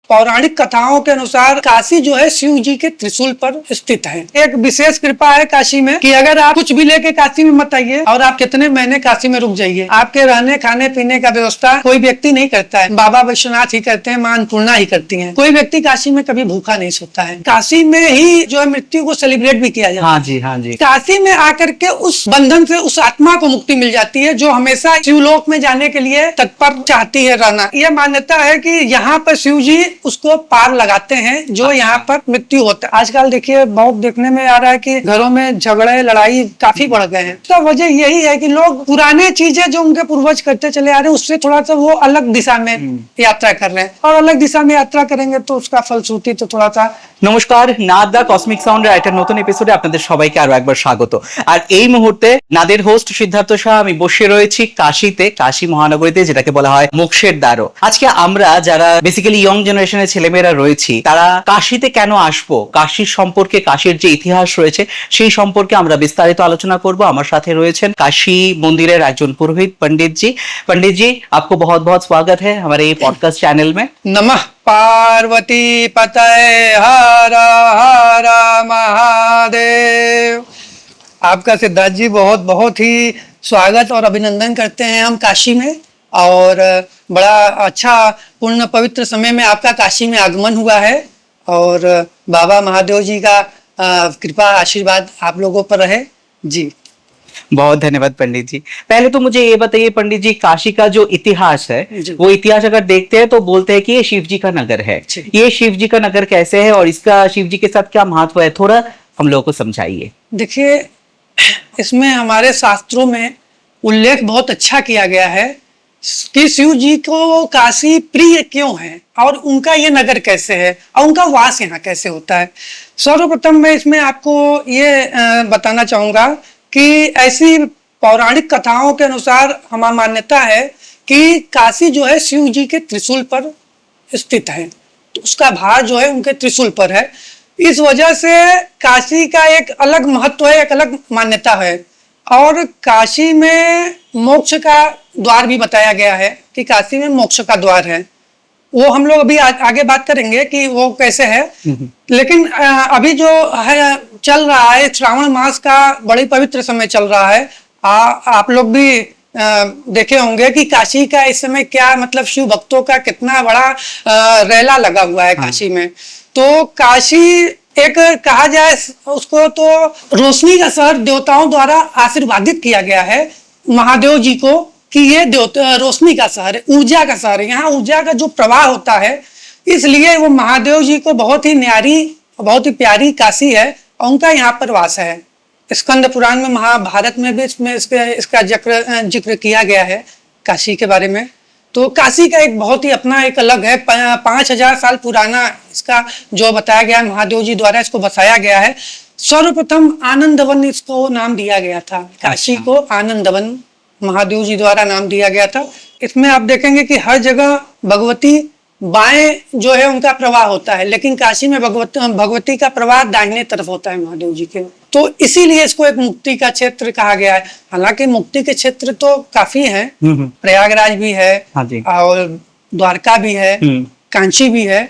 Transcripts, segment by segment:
पौराणिक कथाओं के अनुसार काशी जो है शिव जी के त्रिशूल पर स्थित है। एक विशेष कृपा है काशी में कि अगर आप कुछ भी लेके काशी में मत आइए और आप कितने महीने काशी में रुक जाइए, आपके रहने खाने पीने का व्यवस्था कोई व्यक्ति नहीं करता है, बाबा विश्वनाथ ही करते हैं, मां अन्नपूर्णा ही करती हैं। कोई व्यक्ति काशी में कभी भूखा नहीं सोता है। काशी में ही जो है मृत्यु को सेलिब्रेट भी किया जाता है। हाँ जी, हाँ जी। काशी में आकर के उस बंधन से उस आत्मा को मुक्ति मिल जाती है जो हमेशा शिवलोक में जाने के लिए तत्पर चाहती है रहना। यह मान्यता है कि यहाँ पर शिव जी उसको पार लगाते हैं जो यहाँ पर मृत्यु होता है। आजकल देखिए बहुत देखने में आ रहा है कि घरों में झगड़े लड़ाई काफी बढ़ गए हैं। तो वजह यही है कि लोग पुराने चीजें जो उनके पूर्वज करते चले आ रहे हैं उससे थोड़ा सा वो अलग दिशा में यात्रा कर रहे हैं, और अलग दिशा में यात्रा करेंगे तो उसका फलश्रुति तो थोड़ा सा। নমস্কার, নাদ দা কসমিক সাউন্ডের একটা নতুন এপিসোডে আপনাদের সবাইকে আরো একবার স্বাগত। আর এই মুহূর্তে নাদের হোস্ট সিদ্ধার্থ শাহ, আমি বসে রয়েছি কাশীতে, কাশী মহানগরীতে, যেটাকে বলা হয় মোক্ষের দ্বারও। আজকে আমরা যারা বেসিক্যালি ইয়ং জেনারেশনের ছেলেমেয়েরা রয়েছি তারা কাশীতে কেন আসবো, কাশীর সম্পর্কে, কাশীর যে ইতিহাস রয়েছে সেই সম্পর্কে আমরা বিস্তারিত আলোচনা করব। আমার সাথে রয়েছেন কাশী মন্দিরের একজন পুরোহিত पंडित जी। पंडित जी, आपको बहुत बहुत स्वागत है हमारे ये पॉडकास्ट चैनल में। नमः पार्वती पतये हर हर महादेव। आपका सिद्धार्थ जी बहुत बहुत ही स्वागत और अभिनंदन करते हैं हम काशी में, और बड़ा अच्छा पूर्ण पवित्र समय में आपका काशी में आगमन हुआ है, और बाबा महादेव जी का कृपा आशीर्वाद आप लोगों पर रहे जी। बहुत धन्यवाद पंडित जी। पहले तो मुझे ये बताइए पंडित जी, काशी का जो इतिहास है वो इतिहास अगर देखते हैं तो बोलते हैं कि ये शिव जी का नगर है। ये शिव जी का नगर कैसे है और इसका शिव जी के साथ क्या महत्व है, थोड़ा हम लोगों को समझाइए। देखिए, इसमें हमारे शास्त्रों में उल्लेख बहुत अच्छा किया गया है कि शिव जी को काशी प्रिय क्यों है और उनका ये नगर कैसे है और उनका वास यहाँ कैसे होता है। सर्वप्रथम मैं इसमें आपको ये बताना चाहूंगा कि ऐसी पौराणिक कथाओं के अनुसार हमारी मान्यता है कि काशी जो है शिव जी के त्रिशूल पर स्थित है, तो उसका भार जो है उनके त्रिशूल पर है। इस वजह से काशी का एक अलग महत्व है, एक अलग मान्यता है। और काशी में मोक्ष का द्वार भी बताया गया है कि काशी में मोक्ष का द्वार है। वो हम लोग अभी आगे बात करेंगे कि वो कैसे है। लेकिन अभी जो है चल रहा है श्रावण मास का बड़ी पवित्र समय चल रहा है। आप लोग भी देखे होंगे कि काशी का इस समय क्या मतलब शिव भक्तों का कितना बड़ा रेला लगा हुआ है काशी में। तो काशी एक कहा जाए उसको तो रोशनी का शहर देवताओं द्वारा आशीर्वादित किया गया है महादेव जी को कि ये रोशनी का शहर है, ऊर्जा का शहर है। यहाँ ऊर्जा का जो प्रवाह होता है, इसलिए वो महादेव जी को बहुत ही न्यारी, बहुत ही प्यारी काशी है और उनका यहाँ पर वास है। स्कंद पुराण में, महाभारत में भी इसमें इसका जिक्र किया गया है काशी के बारे में। तो काशी का एक बहुत ही अपना एक अलग है, 5000 साल पुराना इसका जो बताया गया है, महादेव जी द्वारा इसको बसाया गया है। सर्वप्रथम आनंद वन इसको नाम दिया गया था, काशी को आनंद वन महादेव जी द्वारा नाम दिया गया था। इसमें आप देखेंगे कि हर जगह भगवती बाएं जो है उनका प्रवाह होता है, लेकिन काशी में भगवती का प्रवाह दाहिने तरफ होता है महादेव जी के। तो इसीलिए इसको एक मुक्ति का क्षेत्र कहा गया है। हालांकि मुक्ति के क्षेत्र तो काफी हैं, प्रयागराज भी है और द्वारका भी है, कांची भी है,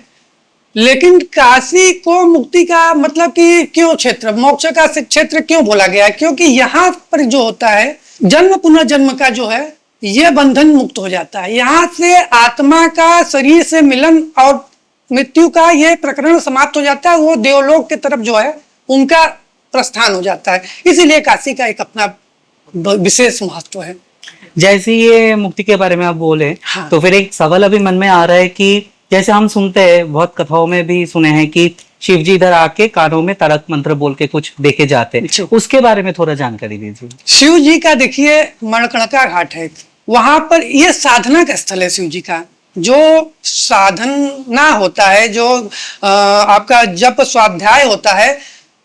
लेकिन काशी को मुक्ति का मतलब कि क्यों क्षेत्र, मोक्ष का क्षेत्र क्यों बोला गया है? क्योंकि यहाँ पर जो होता है जन्म पुनर्जन्म का जो है ये बंधन मुक्त हो जाता है। यहाँ से आत्मा का शरीर से मिलन और मृत्यु का ये प्रकरण समाप्त हो जाता है। वो देवलोक की तरफ जो है उनका प्रस्थान हो जाता है। इसीलिए काशी का एक अपना विशेष महत्व है। जैसे ये मुक्ति के बारे में आप बोले, हाँ। तो फिर एक सवाल अभी मन में आ रहा है कि जैसे हम सुनते हैं, बहुत कथाओं में भी सुने हैं कि शिव जी इधर आके कानों में तारक मंत्र बोल के कुछ देके जाते हैं, उसके बारे में थोड़ा जानकारी दीजिए। शिव जी का देखिए मणिकर्णिका घाट है, वहां पर ये साधना का स्थल है। शिव जी का जो साधना होता है, जो आपका जप स्वाध्याय होता है,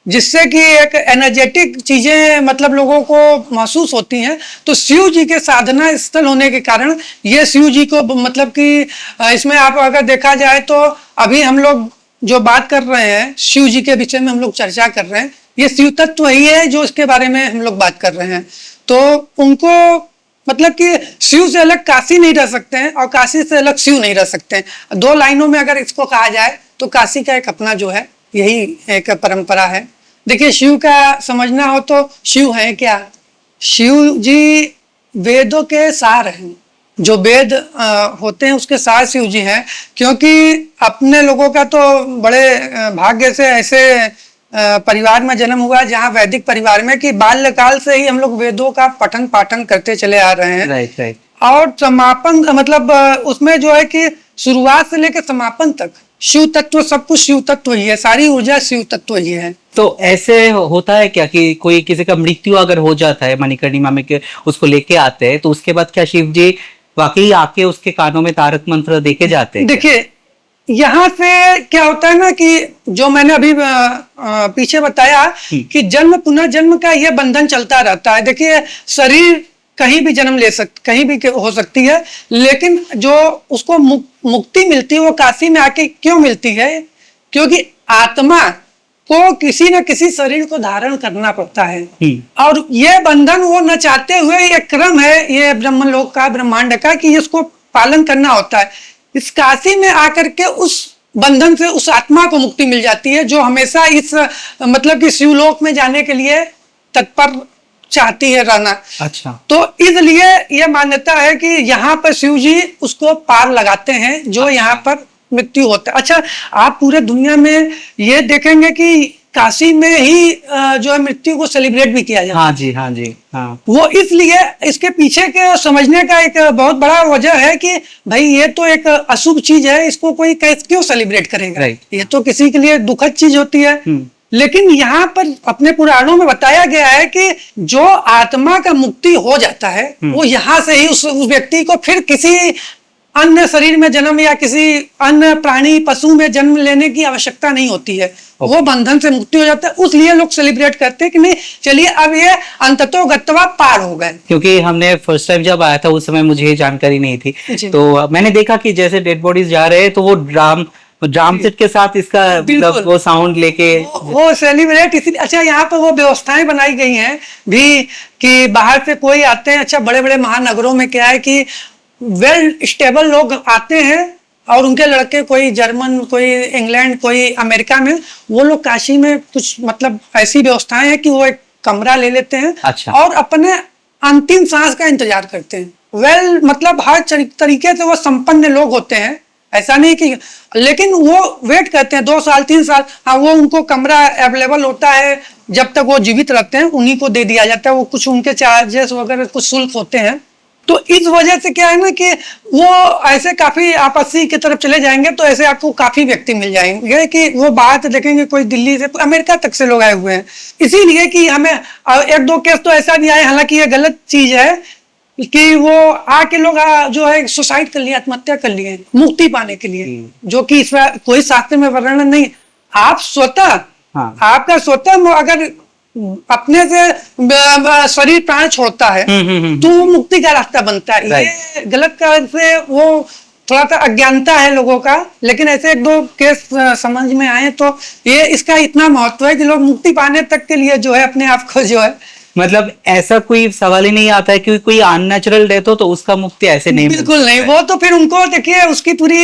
जिससे कि एक एनर्जेटिक चीजें मतलब लोगों को महसूस होती हैं, तो शिव जी के साधना स्थल होने के कारण ये शिव जी को मतलब कि इसमें आप अगर देखा जाए तो अभी हम लोग जो बात कर रहे हैं शिव जी के विषय में हम लोग चर्चा कर रहे हैं, ये शिव तत्व ही है जो इसके बारे में हम लोग बात कर रहे हैं। तो उनको मतलब कि शिव से अलग काशी नहीं रह सकते हैं और काशी से अलग शिव नहीं रह सकते हैं। दो लाइनों में अगर इसको कहा जाए तो काशी का एक अपना जो है यही एक परंपरा है। देखिए शिव का समझना हो तो शिव है क्या? शिव जी वेदों के सार हैं। जो वेद होते हैं उसके सार शिव जी हैं। क्योंकि अपने लोगों का तो बड़े भाग्य से ऐसे परिवार में जन्म हुआ जहाँ वैदिक परिवार में कि बाल्यकाल से ही हम लोग वेदों का पठन पाठन करते चले आ रहे हैं। Right right. और समापन मतलब उसमें जो है कि शुरुआत से लेकर समापन तक शिव तत्व, सब कुछ शिव तत्व ही है, सारी ऊर्जा शिव तत्व ही है। तो ऐसे होता है क्या कि कोई किसी का मृत्यु अगर हो जाता है मणिकर्णिका में के उसको लेके आते हैं तो उसके बाद क्या शिव जी वाकई आके उसके कानों में तारक मंत्र देके जाते हैं? देखिए यहाँ से क्या होता है ना कि जो मैंने अभी पीछे बताया कि जन्म पुनर्जन्म का ये बंधन चलता रहता है। देखिए शरीर कहीं भी जन्म ले कहीं भी हो सकती है, लेकिन जो उसको मुक्ति मिलती है वो काशी में आके क्यों मिलती है? क्योंकि आत्मा को किसी न किसी शरीर को धारण करना पड़ता है और ये बंधन वो न चाहते हुए ये क्रम है ये ब्रह्मलोक का, ब्रह्मांड का, कि इसको पालन करना होता है। इस काशी में आकर के उस बंधन से उस आत्मा को मुक्ति मिल जाती है जो हमेशा इस मतलब कि शिवलोक में जाने के लिए तत्पर चाहती है रहना। अच्छा। तो इसलिए यह मान्यता है कि यहाँ पर शिव जी उसको पार लगाते हैं जो यहाँ पर मृत्यु होता है। अच्छा, आप पूरे दुनिया में ये देखेंगे कि काशी में ही जो है मृत्यु को सेलिब्रेट भी किया जाता है। हाँ जी, हाँ जी, हाँ। वो इसलिए इसके पीछे के समझने का एक बहुत बड़ा वजह है कि भाई ये तो एक अशुभ चीज है, इसको कोई कैसे क्यों सेलिब्रेट करेगा? ये तो किसी के लिए दुखद चीज होती है। लेकिन यहाँ पर अपने पुराणों में बताया गया है कि जो आत्मा का मुक्ति हो जाता है वो यहाँ से ही उस व्यक्ति को फिर किसी अन्य शरीर में जन्म या किसी अन्य प्राणी पशु में जन्म लेने की आवश्यकता नहीं होती है। वो बंधन से मुक्ति हो जाता है। इसलिए लोग सेलिब्रेट करते हैं कि नहीं चलिए अब ये अंततो गत्वा पार हो गए। क्योंकि हमने फर्स्ट टाइम जब आया था उस समय मुझे ये जानकारी नहीं थी, तो मैंने देखा कि जैसे डेड बॉडीज जा रहे हैं तो वो ड्राम सेट के साथ इसका मतलब वो साउंड लेके वो सेलिब्रेट इसी। अच्छा, यहाँ पर वो व्यवस्थाएं बनाई गई हैं भी कि बाहर से कोई आते हैं। अच्छा, बड़े बड़े महानगरों में क्या है कि वेल स्टेबल लोग आते हैं और उनके लड़के कोई जर्मन, कोई इंग्लैंड, कोई अमेरिका में, वो लोग काशी में कुछ मतलब ऐसी व्यवस्थाएं हैं कि वो एक कमरा ले लेते हैं। अच्छा। और अपने अंतिम सांस का इंतजार करते हैं। वेल मतलब हर तरीके से वो संपन्न लोग होते हैं, ऐसा नहीं कि, लेकिन वो वेट करते हैं 2 साल 3 साल। हाँ, वो उनको कमरा अवेलेबल होता है, जब तक वो जीवित रहते हैं उन्हीं को दे दिया जाता है। वो कुछ उनके चार्जेस वगैरह कुछ शुल्क होते हैं। तो इस वजह से क्या है ना कि वो ऐसे काफी आप 80 की तरफ चले जाएंगे तो ऐसे आपको काफी व्यक्ति मिल जाएंगे कि वो बात देखेंगे कोई दिल्ली से अमेरिका तक से लोग आए हुए हैं। इसीलिए कि हमें 1-2 केस तो ऐसा भी आए, हालांकि ये गलत चीज है कि वो आके लोग जो है सुसाइड कर लिए, आत्महत्या कर लिए मुक्ति पाने के लिए, जो कि इसमें कोई शास्त्र में वर्णन नहीं। आप स्वतः आपका स्वतः अगर अपने से शरीर प्राण छोड़ता है तो वो मुक्ति का रास्ता बनता है। ये गलत कारण से वो थोड़ा सा अज्ञानता है लोगों का, लेकिन ऐसे 1-2 केस समझ में आए तो ये इसका इतना महत्व है कि लोग मुक्ति पाने तक के लिए जो है अपने आप को जो है मतलब ऐसा कोई सवाल ही नहीं आता है कि कोई अननेचुरल डेथ हो तो उसका मुक्ति ऐसे नहीं, बिल्कुल नहीं। वो तो फिर उनको देखिए उसकी पूरी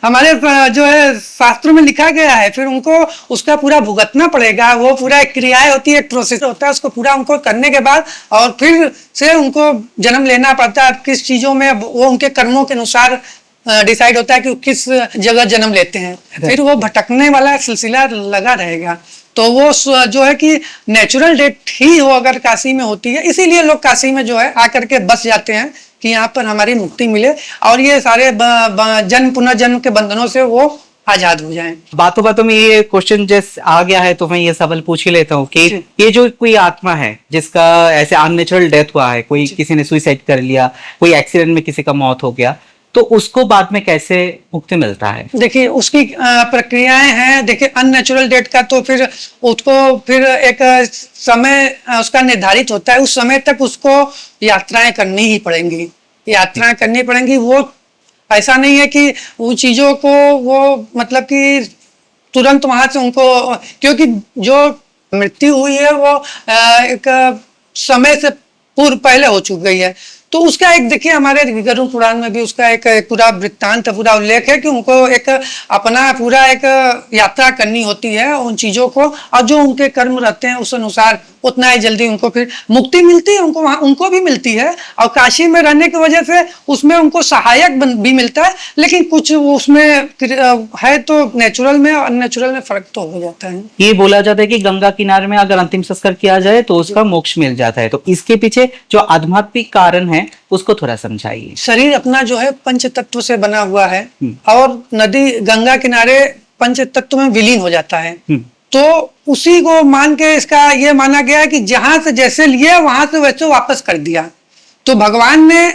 हमारे जो है शास्त्रों में लिखा गया है, फिर उनको उसका पूरा भुगतना पड़ेगा। वो पूरा एक क्रियाएं होती है, एक प्रोसेस होता है, उसको पूरा उनको करने के बाद और फिर से उनको जन्म लेना पड़ता है। किस चीजों में वो उनके कर्मों के अनुसार डिसाइड होता है कि किस जगह जन्म लेते हैं। फिर वो भटकने वाला सिलसिला लगा रहेगा। तो वो जो है कि नेचुरल डेथ ही हो अगर काशी में होती है, इसीलिए लोग काशी में जो है आकर के बस जाते हैं कि यहाँ पर हमारी मुक्ति मिले और ये सारे जन्म पुनर्जन्म के बंधनों से वो आजाद हो जाएं। बातों बातों में ये क्वेश्चन जैसे आ गया है तो मैं ये सवाल पूछ ही लेता हूँ कि ये जो कोई आत्मा है जिसका ऐसे अननेचुरल डेथ हुआ है, कोई किसी ने सुसाइड कर लिया, कोई एक्सीडेंट में किसी का मौत हो गया, तो उसको बाद में कैसे मुक्ति मिलता है? देखिए उसकी प्रक्रियाएं हैं। देखिए अननेचुरल डेथ का तो फिर उसको फिर एक समय उसका निर्धारित होता है, उस समय तक उसको यात्राएं करनी ही पड़ेंगी, यात्राएं करनी पड़ेंगी। वो ऐसा नहीं है कि उन चीजों को वो मतलब कि तुरंत वहां से उनको, क्योंकि जो मृत्यु हुई है वो एक समय से पूर्व पहले हो चुकी गई है। तो उसका एक देखिए हमारे गरुड़ पुराण में भी उसका एक पूरा वृत्तांत पूरा उल्लेख है कि उनको एक अपना पूरा एक यात्रा करनी होती है उन चीजों को, और जो उनके कर्म रहते हैं उस अनुसार उतना ही जल्दी उनको फिर मुक्ति मिलती है, उनको वहां उनको भी मिलती है। और काशी में रहने की वजह से उसमें उनको सहायक भी मिलता है, लेकिन कुछ उसमें है तो नेचुरल में और अननेचुरल में फर्क तो हो जाता है। ये बोला जाता है कि गंगा किनारे में अगर अंतिम संस्कार किया जाए तो उसका मोक्ष मिल जाता है, तो इसके पीछे जो आध्यात्मिक कारण है उसको थोड़ा समझाइए। शरीर अपना जो है पंच तत्व से बना हुआ है और नदी गंगा किनारे पंच तत्व में विलीन हो जाता है, तो उसी को मान के इसका ये माना गया है कि जहां से जैसे लिए वहां से वैसे वापस कर दिया। तो भगवान ने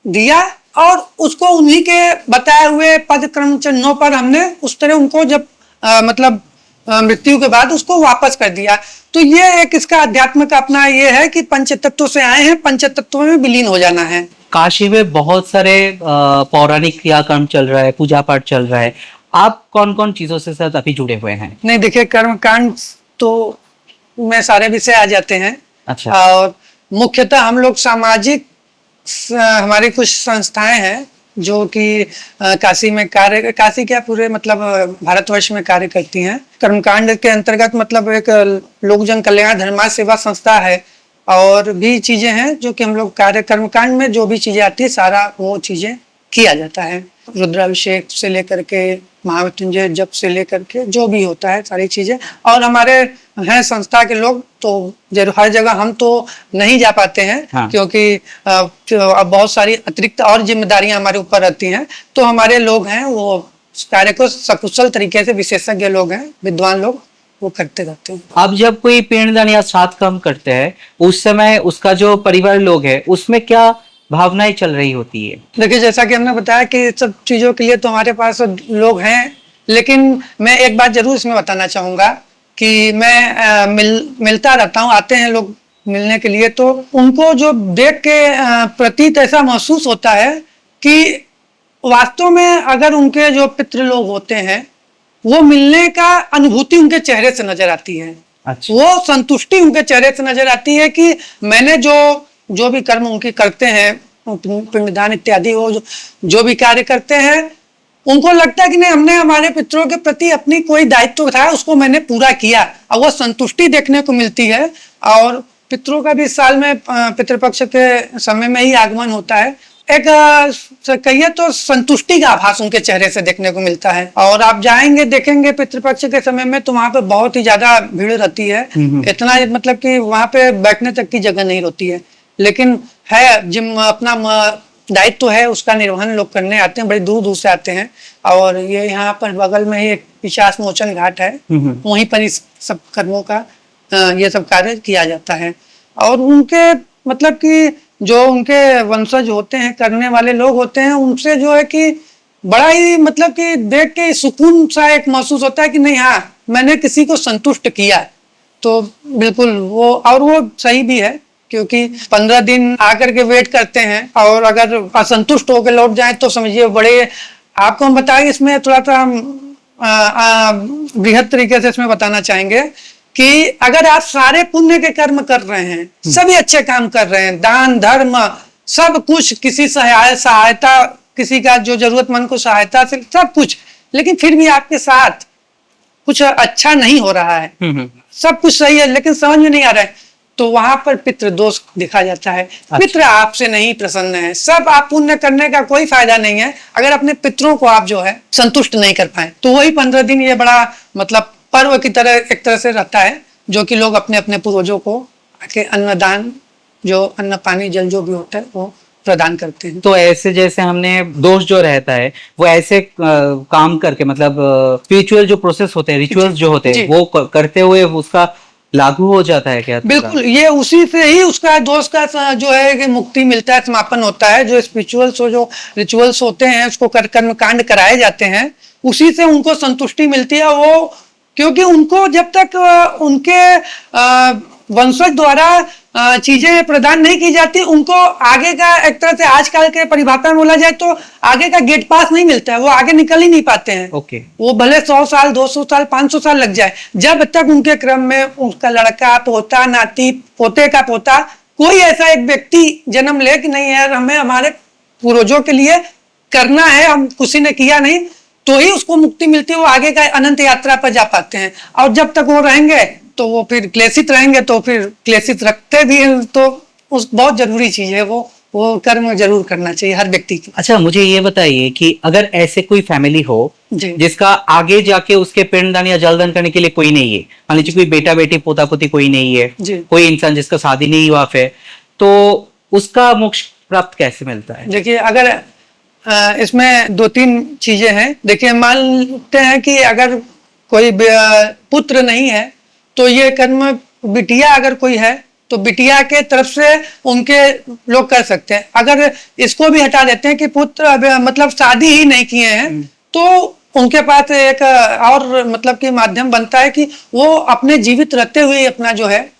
दिया और उसको उन्हीं के बताए हुए पद क्रम चिन्हों पर हमने उस तरह उनको जब मतलब मृत्यु के बाद उसको वापस कर दिया। तो ये एक इसका अध्यात्म का अपना ये है कि पंच तत्व से आए हैं, पंच तत्वों में विलीन हो जाना है। काशी में बहुत सारे पौराणिक क्रियाकर्म चल रहा है, पूजा पाठ चल रहा है, आप कौन कौन चीजों से साथ अभी जुड़े हुए हैं? नहीं देखिए, कर्म कांड तो में सारे विषय आ जाते हैं। अच्छा। और मुख्यतः हम लोग सामाजिक हमारी कुछ संस्थाएं हैं जो कि काशी में कार्य, काशी क्या पूरे मतलब भारतवर्ष में कार्य करती हैं। कर्मकांड के अंतर्गत मतलब एक लोकजन कल्याण धर्मार्थ सेवा संस्था है और भी चीजें हैं जो कि हम लोग कार्य कर्मकांड में जो भी चीजें आती है सारा वो चीजें किया जाता है। रुद्राभिषेक से लेकर के महामृत्युंजय जप से लेकर के जो भी होता है सारी चीजें। और हमारे हैं संस्था के लोग तो हर जगह हम तो नहीं जा पाते हैं। हाँ। क्योंकि अब बहुत सारी अतिरिक्त और जिम्मेदारियां हमारे ऊपर रहती हैं, तो हमारे लोग हैं वो कार्य को सकुशल तरीके से, विशेषज्ञ लोग हैं, विद्वान लोग, वो करते रहते हैं। अब जब कोई पिंडदान या श्राद्ध कर्म करते हैं उस समय उसका जो परिवार लोग है उसमें क्या भावनाएं चल रही होती है? देखिए, जैसा कि हमने बताया कि सब चीजों के लिए तो हमारे पास लोग हैं, लेकिन मैं एक बात जरूर इसमें बताना चाहूंगा कि मैं मिलता रहता हूँ, आते हैं लोग मिलने के लिए, तो उनको जो देख के प्रतीत ऐसा महसूस होता है कि वास्तव में अगर उनके जो पितृ लोग होते हैं वो मिलने का अनुभूति उनके चेहरे से नजर आती है। अच्छा। वो संतुष्टि उनके चेहरे से नजर आती है कि मैंने जो भी कर्म उनके करते हैं, पिंडदान इत्यादि, वो जो भी कार्य करते हैं, उनको लगता है कि नहीं, हमने हमारे पितरों के प्रति अपनी कोई दायित्व था उसको मैंने पूरा किया, और वो संतुष्टि देखने को मिलती है। और पितरों का भी साल में पितृपक्ष के समय में ही आगमन होता है। एक कहिए तो संतुष्टि का आभास उनके चेहरे से देखने को मिलता है। और आप जाएंगे देखेंगे पितृपक्ष के समय में तो वहां पे बहुत ही ज्यादा भीड़ रहती है, इतना मतलब कि वहां पे बैठने तक की जगह नहीं होती है, लेकिन है जिम अपना दायित्व है उसका निर्वहन लोग करने आते हैं, बड़ी दूर दूर से आते हैं। और ये यहाँ पर बगल में ही एक पिशाच मोचन घाट है, वहीं पर इस सब कर्मों का ये सब कार्य किया जाता है। और उनके मतलब कि जो उनके वंशज होते हैं, करने वाले लोग होते हैं, उनसे जो है कि बड़ा ही मतलब कि देख के सुकून सा एक महसूस होता है कि नहीं, हाँ मैंने किसी को संतुष्ट किया। तो बिल्कुल वो, और वो सही भी है, क्योंकि 15 दिन आकर के वेट करते हैं और अगर असंतुष्ट होकर लौट जाए तो समझिए बड़े, आपको हम बताएं इसमें थोड़ा सा बृहद तरीके से इसमें बताना चाहेंगे कि अगर आप सारे पुण्य के कर्म कर रहे हैं, सभी अच्छे काम कर रहे हैं, दान धर्म सब कुछ, किसी सहायता, किसी का जो जरूरतमंद को सहायता से सब कुछ, लेकिन फिर भी आपके साथ कुछ अच्छा नहीं हो रहा है, सब कुछ सही है लेकिन समझ में नहीं आ रहा है, तो वहां पर पितृ दोष दिखा जाता है। अच्छा। पितृ आपसे नहीं प्रसन्न है, सब आप पुण्य करने का कोई फायदा नहीं है अगर अपने पितरों को आप जो है संतुष्ट नहीं कर पाए। तो वही 15 दिन ये बड़ा मतलब पर्व की तरह एक तरह से रहता है, जो कि लोग अपने अपने पूर्वजों को आके अन्नदान, जो अन्न पानी जल जो भी होता है वो प्रदान करते हैं। तो ऐसे जैसे हमने दोष जो रहता है वो ऐसे काम करके मतलब स्पिरिचुअल जो प्रोसेस होते हैं, रिचुअल्स जो होते हैं वो करते हुए उसका लागू हो जाता है क्या? बिल्कुल, ये उसी से ही उसका दोष का जो है कि मुक्ति मिलता है, समापन होता है। जो स्पिरिचुअल्स जो रिचुअल्स होते हैं उसको कर्म कांड कराए जाते हैं, उसी से उनको संतुष्टि मिलती है। वो क्योंकि उनको जब तक उनके वंशज द्वारा चीजें प्रदान नहीं की जाती, उनको आगे का एक तरह से आजकल के परिभाषा में बोला जाए तो आगे का गेट पास नहीं मिलता है, वो आगे निकल ही नहीं पाते हैं। ओके। वो भले 100 साल 200 साल 500 साल लग जाए, जब तक उनके क्रम में उनका लड़का पोता नाती पोते का पोता कोई ऐसा एक व्यक्ति जन्म ले कि नहीं यार हमें हमारे पूर्वजों के लिए करना है, हम किसी ने किया नहीं, तो ही उसको मुक्ति मिलती है, वो आगे का अनंत यात्रा पर जा पाते हैं। और जब तक वो रहेंगे तो वो फिर क्लेशित रहेंगे, तो फिर क्लेशित रखते भी हैं, तो उस बहुत जरूरी चीज है वो कर्म जरूर करना चाहिए हर व्यक्ति को। अच्छा, मुझे ये बताइए कि अगर ऐसे कोई फैमिली हो जी। जिसका आगे जाके उसके पिंडदान या जलदान करने के लिए कोई नहीं है, मान लीजिए कोई बेटा बेटी पोता पोती कोई नहीं है, जी। कोई इंसान जिसका शादी नहीं हुआ फिर, तो उसका मोक्ष प्राप्त कैसे मिलता है? देखिए, अगर इसमें दो तीन चीजें हैं। देखिए, मानते हैं कि अगर कोई पुत्र नहीं है तो ये कर्म बिटिया अगर कोई है तो बिटिया के तरफ से उनके लोग कर सकते हैं। अगर इसको भी हटा देते हैं कि पुत्र मतलब शादी ही नहीं किए हैं, तो उनके पास एक और मतलब कि माध्यम बनता है कि वो अपने जीवित रहते हुए अपना जो है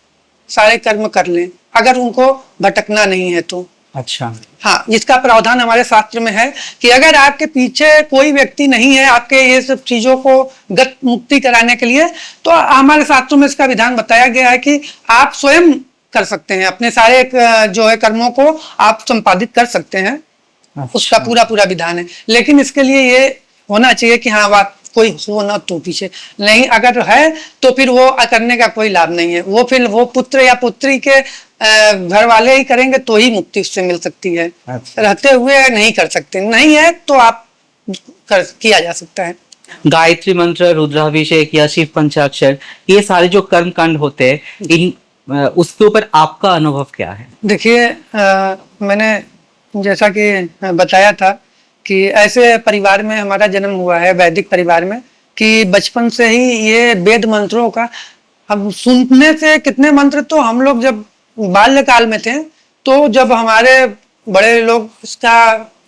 सारे कर्म कर लें, अगर उनको भटकना नहीं है तो। अच्छा। हाँ, इसका प्रावधान हमारे शास्त्र में है कि अगर आपके पीछे कोई व्यक्ति नहीं है आपके ये सब चीजों को गत मुक्ति कराने के लिए, तो हमारे शास्त्रों में इसका विधान बताया गया है कि आप स्वयं कर सकते हैं, अपने सारे जो है कर्मों को आप संपादित कर सकते हैं। अच्छा। उसका पूरा पूरा विधान है, लेकिन इसके लिए ये होना चाहिए कि हाँ बात कोई हो ना तो पीछे नहीं, अगर है तो फिर वो करने का कोई लाभ नहीं है। वो फिर वो पुत्र या पुत्री के घर वाले ही करेंगे तो ही मुक्ति उससे मिल सकती है। अच्छा। रहते हुए नहीं कर सकते, नहीं है तो आप किया जा सकता है। गायत्री मंत्र, रुद्राभिषेक या शिव पंचाक्षर, ये सारे जो कर्म कांड होते हैं, इन उसके ऊपर आपका अनुभव क्या है? देखिए, मैंने जैसा कि बताया था कि ऐसे परिवार में हमारा जन्म हुआ है, वैदिक परिवार में, कि बचपन से ही ये वेद मंत्रों का हम सुनने से, कितने मंत्र तो हम लोग जब बाल्यकाल में थे तो जब हमारे बड़े लोग इसका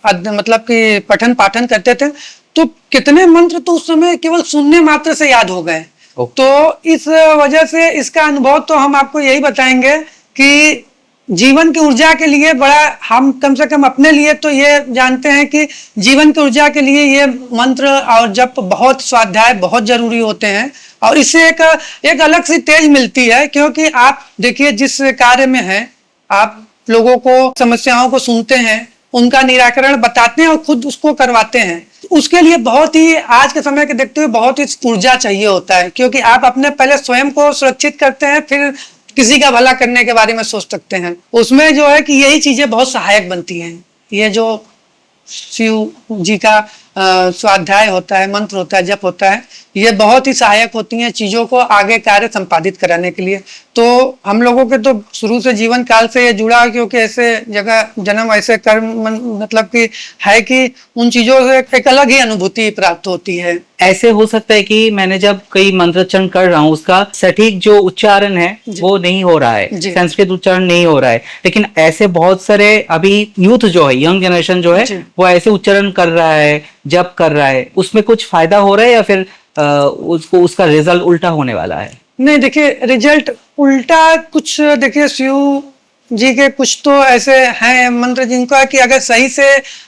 मतलब कि पठन पाठन करते थे तो कितने मंत्र तो उस समय केवल सुनने मात्र से याद हो गए। तो इस वजह से इसका अनुभव तो हम आपको यही बताएंगे कि जीवन की ऊर्जा के लिए बड़ा, हम कम से कम अपने लिए तो ये जानते हैं कि जीवन की ऊर्जा के लिए ये मंत्र और जप बहुत, स्वाध्याय बहुत जरूरी होते हैं। और इससे एक अलग सी तेज मिलती है, क्योंकि आप देखिए जिस कार्य में हैं, आप लोगों को समस्याओं को सुनते हैं, उनका निराकरण बताते हैं और खुद उसको करवाते हैं। उसके लिए बहुत ही, आज के समय के देखते हुए, बहुत ही ऊर्जा चाहिए होता है, क्योंकि आप अपने पहले स्वयं को सुरक्षित करते हैं, फिर किसी का भला करने के बारे में सोच सकते हैं। उसमें जो है कि यही चीजें बहुत सहायक बनती हैं। ये जो शिव जी का स्वाध्याय होता है, मंत्र होता है, जप होता है, ये बहुत ही सहायक होती हैं चीजों को आगे कार्य संपादित कराने के लिए। तो हम लोगों के तो शुरू से जीवन काल से ये जुड़ा, क्योंकि ऐसे जगह जन्म, ऐसे कर्म मतलब कि है कि उन चीजों से एक अलग ही अनुभूति प्राप्त होती है। ऐसे हो सकता है कि मैंने जब कई मंत्रोच्चारण कर रहा हूँ, उसका सटीक जो उच्चारण है वो नहीं हो रहा है, संस्कृत उच्चारण नहीं हो रहा है, लेकिन ऐसे बहुत सारे अभी यूथ जो है, यंग जनरेशन जो है, वो ऐसे उच्चारण कर रहा है, जप कर रहा है, उसमें कुछ फायदा हो रहा है या फिर उसको उसका रिजल्ट उल्टा होने वाला है? नहीं, देखिए रिजल्ट उल्टा कुछ, देखिए शिव जी के कुछ तो ऐसे हैं मंत्र जिनका कि अगर सही से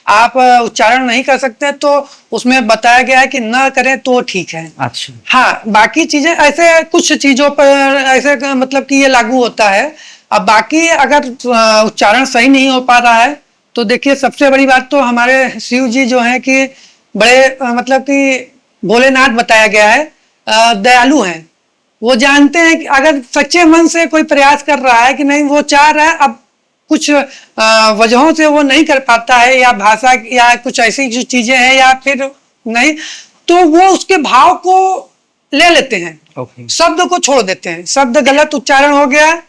आप उच्चारण नहीं कर सकते तो उसमें बताया गया है कि ना करें तो ठीक है। अच्छा। हाँ, बाकी चीजें ऐसे कुछ चीजों पर ऐसे मतलब कि ये लागू होता है। अब बाकी अगर उच्चारण सही नहीं हो पा रहा है तो देखिए, सबसे बड़ी बात तो हमारे शिव जी जो है कि बड़े मतलब कि भोलेनाथ बताया गया है, दयालु हैं। वो जानते हैं कि अगर सच्चे मन से कोई प्रयास कर रहा है कि नहीं, वो चाह रहा है, अब कुछ वजहों से वो नहीं कर पाता है, या भाषा या कुछ ऐसी जो चीजें हैं, या फिर नहीं, तो वो उसके भाव को ले लेते हैं। शब्द को छोड़ देते हैं, शब्द गलत उच्चारण हो गया,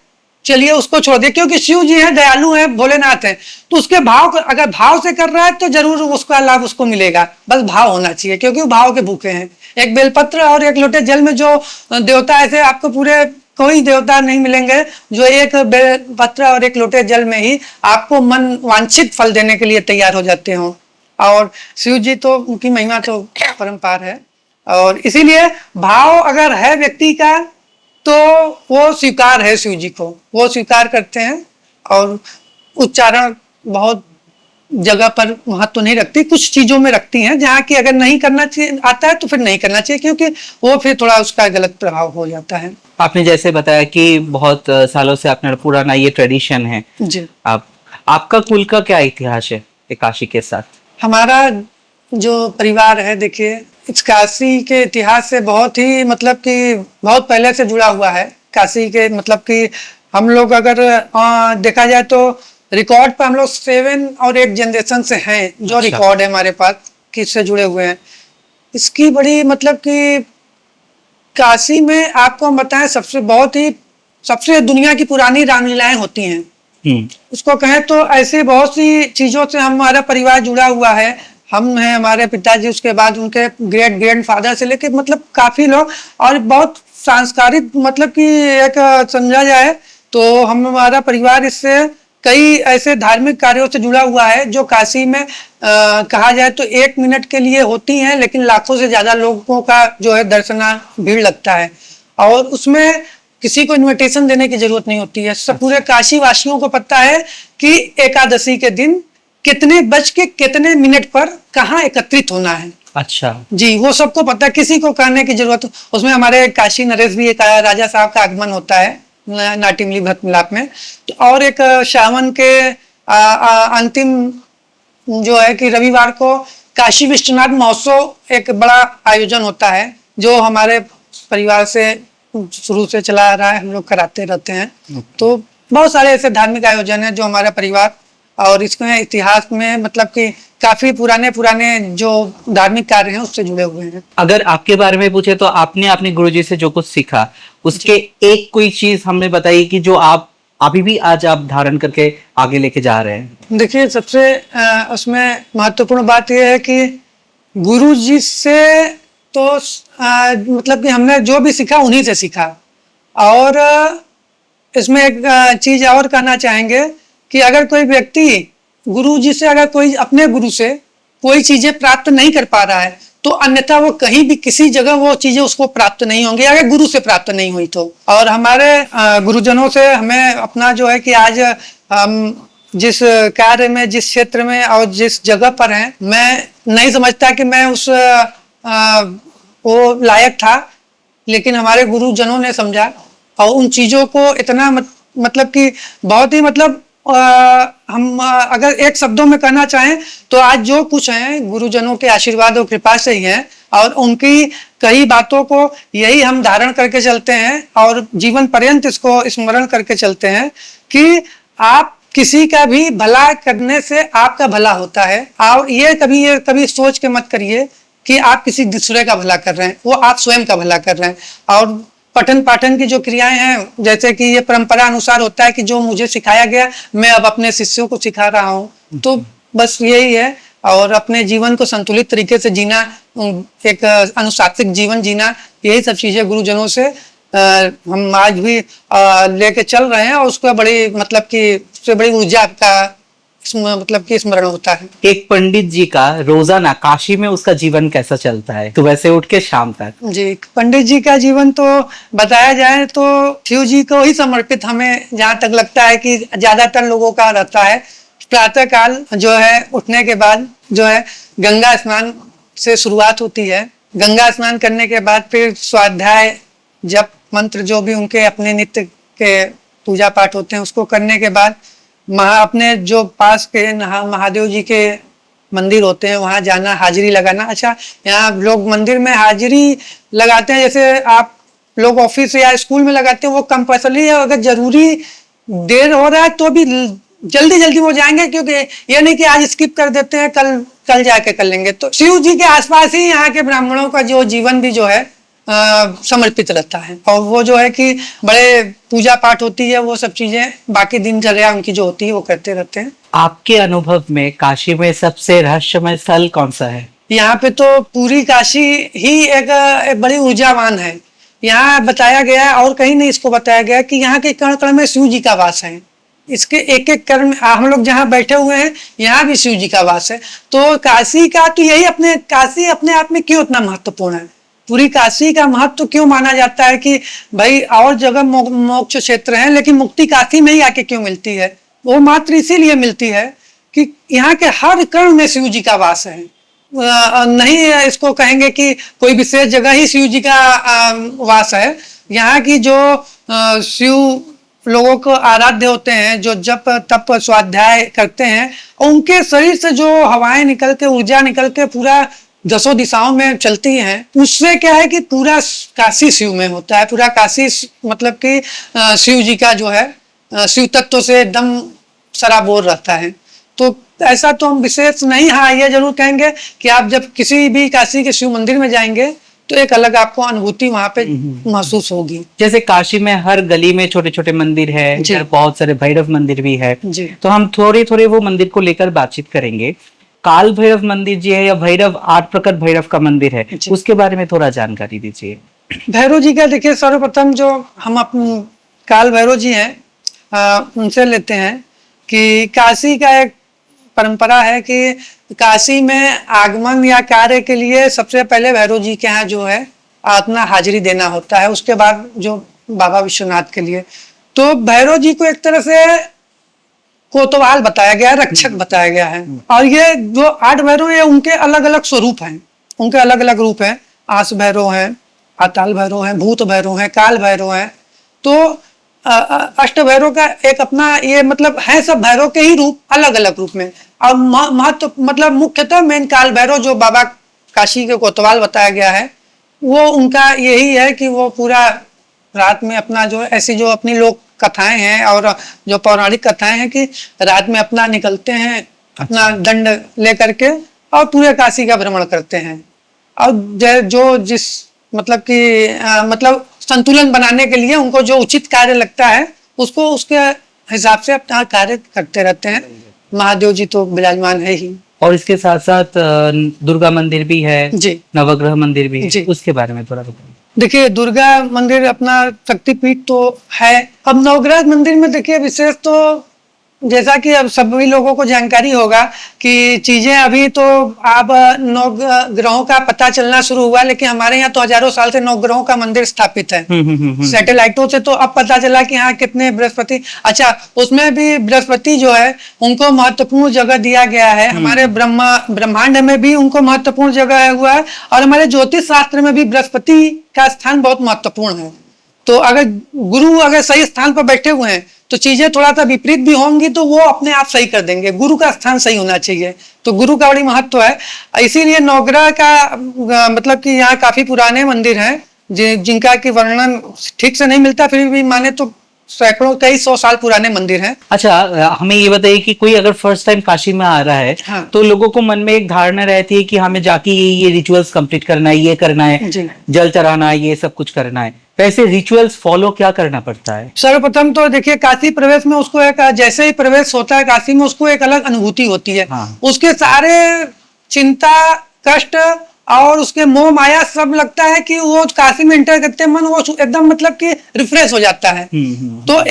चलिए उसको छोड़ दिए, क्योंकि शिव जी हैं, दयालु हैं, भोलेनाथ हैं, तो उसके भाव, अगर भाव से कर रहा है तो जरूर उसका लाभ उसको मिलेगा। बस भाव होना चाहिए, क्योंकि वो भाव के भूखे हैं। एक बेलपत्र और एक लोटे जल में जो देवता, ऐसे आपको पूरे कोई देवता नहीं मिलेंगे जो एक बेलपत्र और एक लोटे जल में ही आपको मन वांछित फल देने के लिए तैयार हो जाते हो। और शिव जी तो, उनकी महिमा तो परंपार है, और इसीलिए भाव अगर है व्यक्ति का तो वो स्वीकार है, शिव जी को वो स्वीकार करते हैं, और उच्चारण बहुत जगह पर महत्व नहीं रखती, कुछ चीजों में रखती हैं, जहाँ की अगर नहीं करना चाहिए आता है तो फिर नहीं करना चाहिए, क्योंकि वो फिर थोड़ा उसका गलत प्रभाव हो जाता है। आपने जैसे बताया कि बहुत सालों से अपना पुराना ये ट्रेडिशन है। जी। आप आपका कुल का क्या इतिहास है ये काशी के साथ? हमारा जो परिवार है, देखिए, इस काशी के इतिहास से बहुत ही मतलब कि बहुत पहले से जुड़ा हुआ है। काशी के मतलब कि हम लोग अगर देखा जाए तो रिकॉर्ड पर हम लोग 7 और 8 जनरेशन से हैं, जो अच्छा। रिकॉर्ड है हमारे पास किससे जुड़े हुए हैं। इसकी बड़ी मतलब कि काशी में आपको हम बताएं, सबसे दुनिया की पुरानी रामलीलाएं होती हैं। उसको कहें तो ऐसे बहुत सी चीजों से हमारा परिवार जुड़ा हुआ है। हम हैं, हमारे पिताजी, उसके बाद उनके ग्रेट ग्रैंड फादर से लेके मतलब काफी लोग, और बहुत सांस्कृतिक मतलब कि एक समझा जाए तो हमारा परिवार इससे कई ऐसे धार्मिक कार्यों से जुड़ा हुआ है जो काशी में कहा जाए तो 1 मिनट के लिए होती हैं, लेकिन लाखों से ज्यादा लोगों का जो है दर्शना भीड़ लगता है। और उसमें किसी को इनविटेशन देने की जरूरत नहीं होती है। सब पूरे काशी वासियों को पता है कि एकादशी के दिन कितने बज के कितने मिनट पर कहाँ एकत्रित होना है। अच्छा जी, वो सबको पता है, किसी को कहने की जरूरत। उसमें हमारे काशी नरेश भी एक राजा साहब का आगमन होता है नाटिमली भक्त मिलाप में। तो और एक श्रावण के अंतिम जो है कि रविवार को काशी विश्वनाथ महोत्सव एक बड़ा आयोजन होता है, जो हमारे परिवार से शुरू से चला आ रहा है, हम लोग कराते रहते हैं। तो बहुत सारे ऐसे धार्मिक आयोजन हैं जो हमारा परिवार, और इसमें इतिहास में मतलब कि काफी पुराने पुराने जो धार्मिक कार्य हैं उससे जुड़े हुए हैं। अगर आपके बारे में पूछे तो आपने अपने गुरुजी से जो कुछ सीखा उसके एक कोई चीज हमें बताइए कि जो आप अभी भी आज आप धारण करके आगे लेके जा रहे हैं। देखिए, सबसे उसमें महत्वपूर्ण बात यह है कि गुरु जी से तो मतलब कि हमने जो भी सीखा उन्हीं से सीखा। और इसमें एक चीज और कहना चाहेंगे कि अगर कोई व्यक्ति गुरु जी से, अगर कोई अपने गुरु से कोई चीजें प्राप्त नहीं कर पा रहा है, तो अन्यथा वो कहीं भी किसी जगह वो चीजें उसको प्राप्त नहीं होंगी, अगर गुरु से प्राप्त नहीं हुई तो। और हमारे गुरुजनों से हमें अपना जो है कि आज हम जिस कार्य में, जिस क्षेत्र में और जिस जगह पर हैं, मैं नहीं समझता कि मैं उस वो लायक था, लेकिन हमारे गुरुजनों ने समझा और उन चीजों को इतना मतलब कि बहुत ही मतलब हम अगर एक शब्दों में कहना चाहें तो आज जो कुछ है गुरुजनों के आशीर्वाद और कृपा से ही है, और उनकी कई बातों को यही हम धारण करके चलते हैं और जीवन पर्यंत इसको स्मरण करके चलते हैं कि आप किसी का भी भला करने से आपका भला होता है। और ये कभी सोच के मत करिए कि आप किसी दूसरे का भला कर रहे हैं, वो आप स्वयं का भला कर रहे हैं। और पठन पाठन की जो क्रियाएं हैं, जैसे कि ये परंपरा अनुसार होता है कि जो मुझे सिखाया गया मैं अब अपने शिष्यों को सिखा रहा हूँ। तो बस यही है, और अपने जीवन को संतुलित तरीके से जीना, एक अनुशासित जीवन जीना, यही सब चीजें गुरुजनों से हम आज भी लेके चल रहे हैं, और उसका बड़ी मतलब कि उससे बड़ी ऊर्जा का मतलब कि स्मरण होता है। एक पंडित जी का रोजाना काशी में उसका जीवन कैसा चलता है, तो वैसे उठ के शाम तक? जी, पंडित जी का जीवन तो बताया जाए तो शिव जी को ही समर्पित हमें जहाँ तक लगता है कि ज्यादातर लोगों का रहता है। प्रातः काल जो है उठने के बाद जो है गंगा स्नान से शुरुआत होती है। गंगा स्नान करने के बाद फिर स्वाध्याय, जप, मंत्र जो भी उनके अपने नित्य के पूजा पाठ होते हैं उसको करने के बाद अपने जो पास के महादेव जी के मंदिर होते हैं वहां जाना, हाजिरी लगाना। अच्छा, यहाँ लोग मंदिर में हाजिरी लगाते हैं जैसे आप लोग ऑफिस या स्कूल में लगाते हैं, वो कंपल्सरी है। अगर जरूरी देर हो रहा है तो भी जल्दी जल्दी वो जाएंगे, क्योंकि ये नहीं कि आज स्किप कर देते हैं, कल जाके कर लेंगे। तो शिव जी के आसपास ही यहाँ के ब्राह्मणों का जो जीवन भी जो है समर्पित रहता है, और वो जो है कि बड़े पूजा पाठ होती है, वो सब चीजें बाकी दिनचर्या उनकी जो होती है वो करते रहते हैं। आपके अनुभव में काशी में सबसे रहस्यमय स्थल कौन सा है? यहाँ पे तो पूरी काशी ही एक बड़ी ऊर्जावान है। यहाँ बताया गया है और कहीं नहीं इसको बताया गया कि यहाँ के कण कण में शिव जी का वास है। इसके एक एक कण में हम लोग जहाँ बैठे हुए हैं यहाँ भी शिव जी का वास है। तो काशी का तो यही काशी अपने आप में क्यों इतना महत्वपूर्ण है, पूरी काशी का महत्व क्यों माना जाता है कि भाई और जगह मोक्ष क्षेत्र है लेकिन मुक्ति काशी में ही आके क्यों मिलती है? वो मात्र इसीलिए मिलती है कि यहाँ के हर कण में शिव जी का वास है। नहीं इसको कहेंगे कि कोई विशेष जगह ही शिव जी का वास है। यहाँ की जो शिव लोगों को आराध्य होते हैं, जो जप तप स्वाध्याय करते हैं, उनके शरीर से जो हवाएं निकल के, ऊर्जा निकल के पूरा दसों दिशाओं में चलती हैं, उससे क्या है कि पूरा काशी शिव में होता है। पूरा काशी मतलब कि शिव जी का जो है शिव तत्व से एकदम सराबोर रहता है। तो ऐसा तो हम विशेष नहीं, हाँ ये जरूर कहेंगे कि आप जब किसी भी काशी के शिव मंदिर में जाएंगे तो एक अलग आपको अनुभूति वहां पे महसूस होगी। जैसे काशी में हर गली में छोटे छोटे मंदिर है, इधर बहुत सारे भैरव मंदिर भी है, तो हम थोड़े थोड़े वो मंदिर को लेकर बातचीत करेंगे। काल भैरव मंदिर जी है या भैरव 8 प्रकट भैरव का मंदिर है, उसके बारे में थोड़ा जानकारी दीजिए। भैरव जी का देखिए, सर्वप्रथम जो हम काल भैरव जी हैं उनसे लेते हैं कि काशी का एक परंपरा है कि काशी में आगमन या कार्य के लिए सबसे पहले भैरव जी के यहाँ जो है अपना हाजिरी देना होता है, उसके बाद जो बाबा विश्वनाथ के लिए। तो भैरव जी को एक तरह से कोतवाल बताया गया है, रक्षक बताया गया है। और ये जो 8 भैरव है उनके अलग अलग स्वरूप हैं, उनके अलग अलग रूप हैं। आस भैरव हैं, अताल भैरव हैं, भूत भैरव हैं, काल भैरव हैं। तो अष्ट भैरव का एक अपना ये मतलब है, सब भैरव के ही रूप अलग अलग रूप में। और महत्व मतलब मुख्यतः मेन काल भैरव जो बाबा काशी के कोतवाल बताया गया है, वो उनका यही है कि वो पूरा रात में अपना जो ऐसी जो अपनी लोक कथाएं हैं और जो पौराणिक कथाएं हैं कि रात में अपना निकलते हैं अपना दंड लेकर के और पूरे काशी का भ्रमण करते हैं। और जो जिस मतलब कि मतलब संतुलन बनाने के लिए उनको जो उचित कार्य लगता है उसको उसके हिसाब से अपना कार्य करते रहते हैं। महादेव जी तो विराजमान है ही। और इसके साथ साथ दुर्गा मंदिर भी है जी, नवग्रह मंदिर भी है जी। उसके बारे में थोड़ा बताइए। देखिए दुर्गा मंदिर अपना शक्तिपीठ तो है। अब नवग्रह मंदिर में देखिए विशेष तो जैसा कि अब सभी लोगों को जानकारी होगा कि चीजें अभी तो आप 9 ग्रहों का पता चलना शुरू हुआ, लेकिन हमारे यहाँ तो हजारों साल से 9 ग्रहों का मंदिर स्थापित है। सैटेलाइटों से तो अब पता चला कि हाँ कितने बृहस्पति, अच्छा उसमें भी बृहस्पति जो है उनको महत्वपूर्ण जगह दिया गया है। हमारे ब्रह्मांड में भी उनको महत्वपूर्ण जगह हुआ है और हमारे ज्योतिष शास्त्र में भी बृहस्पति का स्थान बहुत महत्वपूर्ण है। तो अगर गुरु अगर सही स्थान पर बैठे हुए हैं तो चीजें थोड़ा सा विपरीत भी होंगी तो वो अपने आप सही कर देंगे। गुरु का स्थान सही होना चाहिए, तो गुरु का बड़ी महत्व है। इसीलिए नवग्रह का मतलब कि यहाँ काफी पुराने मंदिर हैं जिनका की वर्णन ठीक से नहीं मिलता, फिर भी माने तो सैकड़ों कई 100 साल पुराने मंदिर हैं। अच्छा, हमें ये बताइए कि कोई अगर फर्स्ट टाइम काशी में आ रहा है, हाँ। तो लोगों को मन में एक धारणा रहती है कि हमें जाके ये रिचुअल्स कंप्लीट करना है, ये करना है, जल चढ़ाना है, ये सब कुछ करना है। वैसे रिचुअल्स फॉलो क्या करना पड़ता है? सर्वप्रथम तो देखिए काशी प्रवेश में उसको एक जैसे ही प्रवेश होता है काशी में उसको एक अलग अनुभूति होती है। हाँ। उसके सारे चिंता कष्ट और उसके मोह माया सब लगता है कि वो काशी में एंटर करते मन वो एकदम मतलब कि रिफ्रेश हो जाता है। तो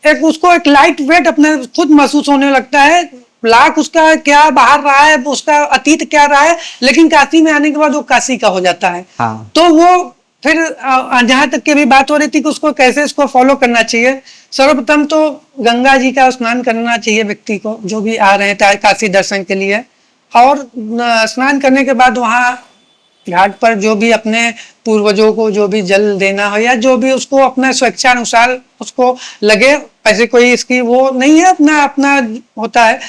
एक उसको एक लाइट वेट अपने खुद महसूस होने लगता है। लाख उसका क्या बाहर रहा है, उसका अतीत क्या रहा है, लेकिन काशी में आने के बाद वो काशी का हो जाता है। हाँ। तो वो फिर जहां तक की भी बात हो रही थी कि उसको कैसे इसको फॉलो करना चाहिए। सर्वप्रथम तो गंगा जी का स्नान करना चाहिए व्यक्ति को, जो भी आ रहे हैं काशी दर्शन के लिए। और स्नान करने के बाद वहाँ घाट पर जो भी अपने पूर्वजों को जो भी जल देना हो या जो भी उसको अपना स्वेच्छानुसार उसको लगे, ऐसे कोई इसकी वो नहीं है, अपना अपना होता है।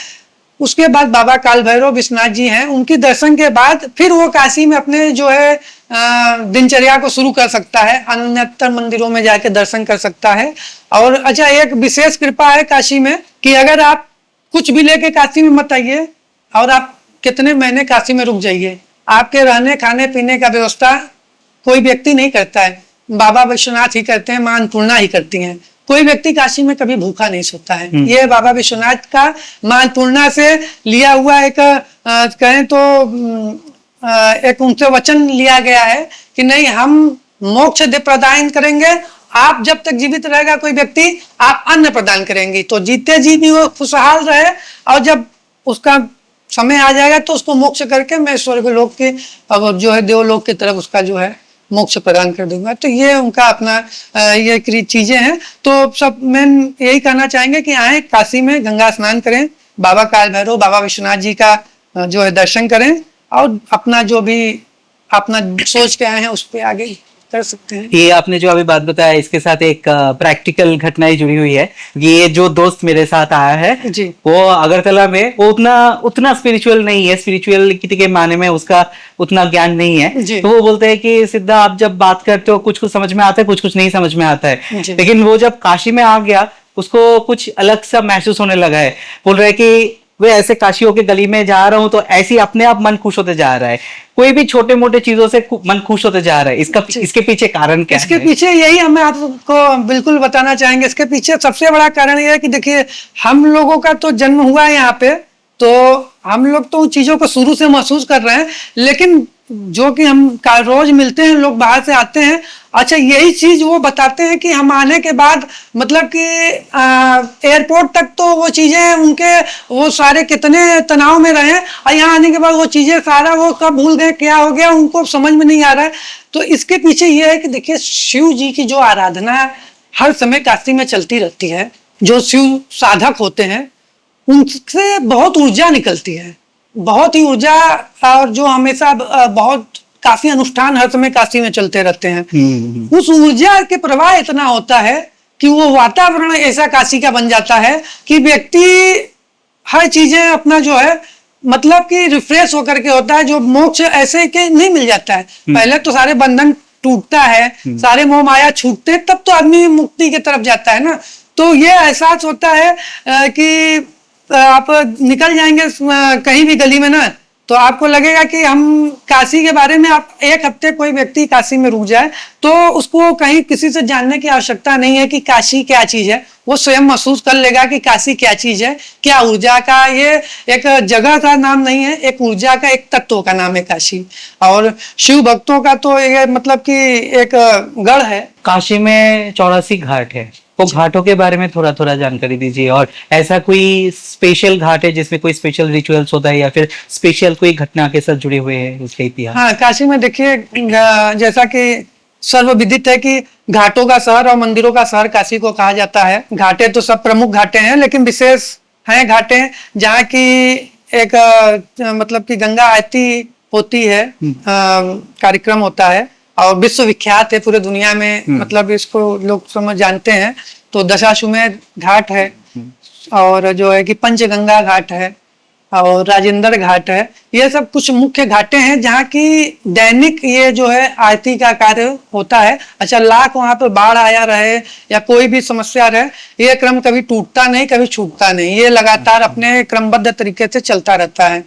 उसके बाद बाबा काल भैरव विश्वनाथ जी हैं, उनकी दर्शन के बाद फिर वो काशी में अपने जो है दिनचर्या को शुरू कर सकता है, अन्यतर मंदिरों में जाके दर्शन कर सकता है। और अच्छा एक विशेष कृपा है काशी में कि अगर आप कुछ भी लेके काशी में मत आइए और आप कितने महीने काशी में रुक जाइए, आपके रहने खाने पीने का व्यवस्था कोई व्यक्ति नहीं करता है, बाबा विश्वनाथ ही करते हैं, मां अन्नपूर्णा ही करती हैं। कोई व्यक्ति काशी में कभी भूखा नहीं सोता है। ये बाबा विश्वनाथ का मां अन्नपूर्णा से लिया हुआ एक कहें तो एक उनसे वचन लिया गया है कि नहीं हम मोक्ष प्रदान करेंगे, आप जब तक जीवित रहेगा कोई व्यक्ति आप अन्न प्रदान करेंगी, तो जीते जी भी वो खुशहाल रहे और जब उसका समय आ जाएगा तो उसको मोक्ष करके मैं स्वर्ग लोक के अब जो है देवलोक की तरफ उसका जो है मोक्ष प्रदान कर दूंगा। तो ये उनका अपना ये चीजें हैं। तो सब मैं यही कहना चाहेंगे कि आए काशी में गंगा स्नान करें, बाबा काल भैरव, बाबा विश्वनाथ जी का जो है दर्शन करें और अपना जो भी अपना सोच के आए हैं उस पर आगे कर सकते हैं। ये आपने जो अभी बात बताया इसके साथ एक प्रैक्टिकल घटनाएं जुड़ी हुई है। ये जो दोस्त मेरे साथ आया है जी। वो अगरतला में, वो उतना उतना स्पिरिचुअल नहीं है, स्पिरिचुअलिटी के माने में उसका उतना ज्ञान नहीं है। जी। तो वो बोलते हैं कि सिद्धा आप जब बात करते हो कुछ कुछ समझ में आता है, कुछ कुछ नहीं समझ में आता है। जी। लेकिन वो जब काशी में आ गया उसको कुछ अलग सा महसूस होने लगा है। बोल रहे हैं कि वे ऐसे काशियों के गली में जा रहा हूँ तो ऐसे ही अपने आप मन खुश होते जा रहा है। कोई भी छोटे मोटे चीजों से मन खुश होते जा रहा है। इसके पीछे कारण क्या इसके है? पीछे यही हमें आपको बिल्कुल बताना चाहेंगे। इसके पीछे सबसे बड़ा कारण ये है कि देखिए, हम लोगों का तो जन्म हुआ है यहाँ पे, तो हम लोग तो उन चीजों को शुरू से महसूस कर रहे हैं, लेकिन जो कि हम रोज मिलते हैं, लोग बाहर से आते हैं, अच्छा यही चीज वो बताते हैं कि हम आने के बाद मतलब कि एयरपोर्ट तक तो वो चीजें उनके वो सारे कितने तनाव में रहे, और यहाँ आने के बाद वो चीजें सारा वो कब भूल गए, क्या हो गया, उनको समझ में नहीं आ रहा है। तो इसके पीछे ये है कि देखिए, शिव जी की जो आराधना हर समय काशी में चलती रहती है। जो शिव साधक होते हैं उनसे बहुत ऊर्जा निकलती है, बहुत ही ऊर्जा, और जो हमेशा बहुत काफी अनुष्ठान हर समय काशी में चलते रहते हैं। उस ऊर्जा के प्रवाह इतना होता है कि वो वातावरण ऐसा काशी का बन जाता है कि व्यक्ति हर चीजें अपना जो है मतलब कि रिफ्रेश होकर के होता है। जो मोक्ष ऐसे के नहीं मिल जाता है, पहले तो सारे बंधन टूटता है, सारे मोह माया छूटते हैं, तब तो आदमी मुक्ति की तरफ जाता है ना। तो ये एहसास होता है कि आप निकल जाएंगे कहीं भी गली में ना, तो आपको लगेगा कि हम काशी के बारे में, आप एक हफ्ते कोई व्यक्ति काशी में रुक जाए तो उसको कहीं किसी से जानने की आवश्यकता नहीं है कि काशी क्या चीज है। वो स्वयं महसूस कर लेगा कि काशी क्या चीज है, क्या ऊर्जा का, ये एक जगह का नाम नहीं है, एक ऊर्जा का, एक तत्व का नाम है काशी। और शिव भक्तों का तो ये मतलब कि एक गढ़ है। काशी में 84 घाट है, वो घाटों के बारे में थोड़ा थोड़ा जानकारी दीजिए। और ऐसा कोई स्पेशल घाट है जिसमें कोई स्पेशल रिचुअल्स होता है या फिर स्पेशल कोई घटना के साथ जुड़े हुए हैं उसके इतिहास? हाँ, काशी में देखिए, जैसा कि सर्वविदित है कि घाटों का शहर और मंदिरों का शहर काशी को कहा जाता है। घाटे तो सब प्रमुख घाटे हैं, लेकिन विशेष हैं घाटे जहाँ की एक मतलब कि गंगा आरती होती है, कार्यक्रम होता है और विश्वविख्यात है पूरे दुनिया में, मतलब इसको लोग समझ जानते हैं। तो दशाश्वमेध घाट है, और जो है कि पंचगंगा घाट है, और राजेंद्र घाट है। ये सब कुछ मुख्य घाटे हैं जहाँ की दैनिक ये जो है आरती का कार्य होता है। अच्छा, लाख वहां पर बाढ़ आया रहे या कोई भी समस्या रहे, ये क्रम कभी टूटता नहीं, कभी छूटता नहीं, ये लगातार अपने क्रमबद्ध तरीके से चलता रहता है।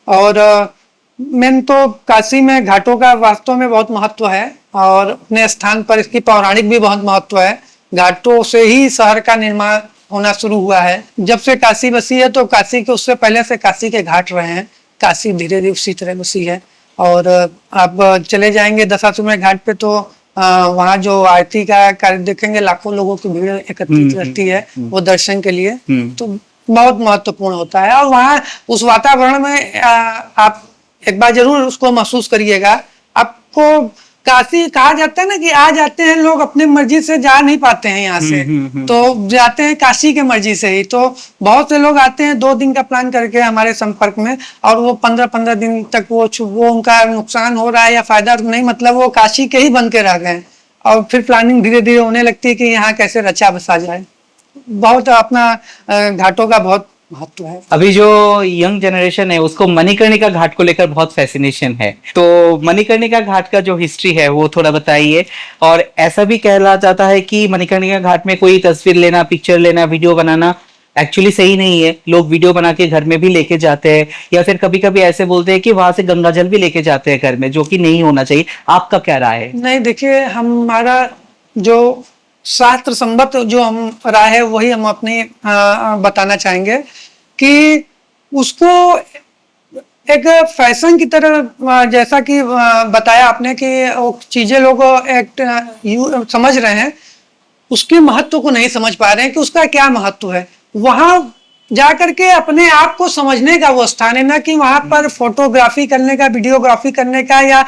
और मेन तो काशी में घाटों का वास्तव में बहुत महत्व है, और अपने स्थान पर इसकी पौराणिक भी बहुत महत्व है। घाटों से ही शहर का निर्माण होना शुरू हुआ है। जब से काशी बसी है तो काशी के उससे पहले से काशी के घाट रहे हैं। काशी धीरे धीरे उसी तरह बसी है। और आप चले जाएंगे दशाश्वमेध घाट पे तो वहाँ जो आरती का कार्य देखेंगे, लाखों लोगों की भीड़ एकत्रित रहती है वो दर्शन के लिए। तो बहुत महत्वपूर्ण होता है। और वहाँ उस वातावरण में आप एक बार जरूर उसको महसूस करिएगा। आपको काशी कहा जाता है ना कि आ जाते हैं लोग, अपने मर्जी से जा नहीं पाते हैं यहाँ से, तो जाते हैं काशी के मर्जी से ही। तो बहुत से लोग आते हैं 2 दिन का प्लान करके हमारे संपर्क में, और वो 15-15 दिन तक वो उनका नुकसान हो रहा है या फायदा नहीं, मतलब वो काशी के ही बन के रह गए। और फिर प्लानिंग धीरे धीरे होने लगती है कि यहाँ कैसे रचा बसा जाए। बहुत अपना घाटों का बहुत महत्व है। अभी जो यंग जनरेशन है उसको मणिकर्णिका घाट को लेकर बहुत फैसिनेशन है, तो मणिकर्णिका घाट का जो हिस्ट्री है वो थोड़ा बताइए। और ऐसा भी कहला जाता है कि मणिकर्णिका घाट में कोई तस्वीर लेना, पिक्चर लेना, वीडियो बनाना एक्चुअली सही नहीं है। लोग वीडियो बना के घर में भी लेके जाते हैं, या फिर कभी कभी ऐसे बोलते हैं कि वहां से गंगा जल भी लेके जाते हैं घर में, जो कि नहीं होना चाहिए। आपका क्या राय है? नहीं, देखिए, हमारा जो शास्त्र संबद्ध जो हम राय है वही हम अपनी बताना चाहेंगे कि उसको एक फैशन की तरह, जैसा कि बताया आपने कि वो चीजें लोग समझ रहे हैं, उसके महत्व को नहीं समझ पा रहे हैं कि उसका क्या महत्व है। वहां जाकर के अपने आप को समझने का वो स्थान है, ना कि वहां पर फोटोग्राफी करने का, वीडियोग्राफी करने का, या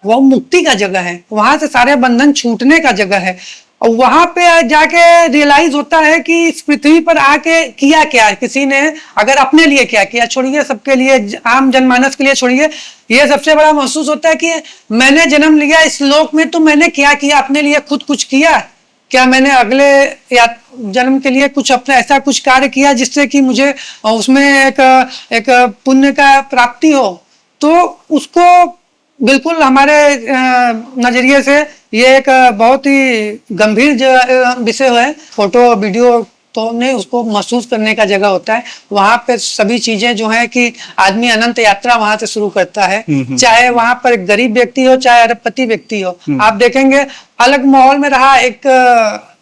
वो मुक्ति का जगह है। वहां से सारे बंधन छूटने का जगह है। और वहां पे जाके रियलाइज होता है कि इस पृथ्वी पर आके किया क्या, किसी ने अगर अपने लिए क्या किया, छोड़िए सबके लिए, आम जनमानस के लिए छोड़िए, ये सबसे बड़ा महसूस होता है कि मैंने जन्म लिया इस लोक में तो मैंने क्या किया, अपने लिए खुद कुछ किया क्या, मैंने अगले या जन्म के लिए कुछ अपना ऐसा कुछ कार्य किया जिससे कि मुझे उसमें एक पुण्य का प्राप्ति हो। तो उसको बिल्कुल हमारे नजरिए से ये एक बहुत ही गंभीर विषय है। फोटो वीडियो तो नहीं, उसको महसूस करने का जगह होता है। वहां पे सभी चीजें जो है कि आदमी अनंत यात्रा वहां से शुरू करता है, चाहे वहां पर एक गरीब व्यक्ति हो चाहे अरबपति व्यक्ति हो। आप देखेंगे अलग माहौल में रहा, एक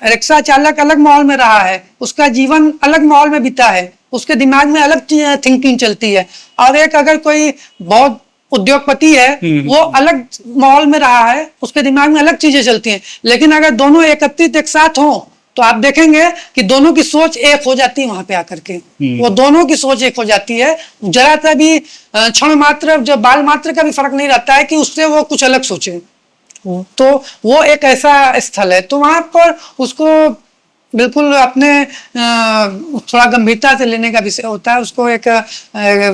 रिक्शा चालक अलग माहौल में रहा है, उसका जीवन अलग माहौल में बीता है, उसके दिमाग में अलग थिंकिंग चलती है। और एक अगर कोई बहुत उद्योगपति है, वो अलग माहौल में रहा है, उसके दिमाग में अलग चीजें चलती हैं। लेकिन अगर दोनों एकत्रित एक साथ हों तो आप देखेंगे कि दोनों की सोच एक हो जाती है। वहां पे आकर के वो दोनों की सोच एक हो जाती है। जरा सा भी क्षण मात्र, जो बाल मात्र का भी फर्क नहीं रहता है कि उससे वो कुछ अलग सोचे। तो वो एक ऐसा स्थल है, तो वहां पर उसको बिल्कुल अपने थोड़ा गंभीरता से लेने का विषय होता है। उसको एक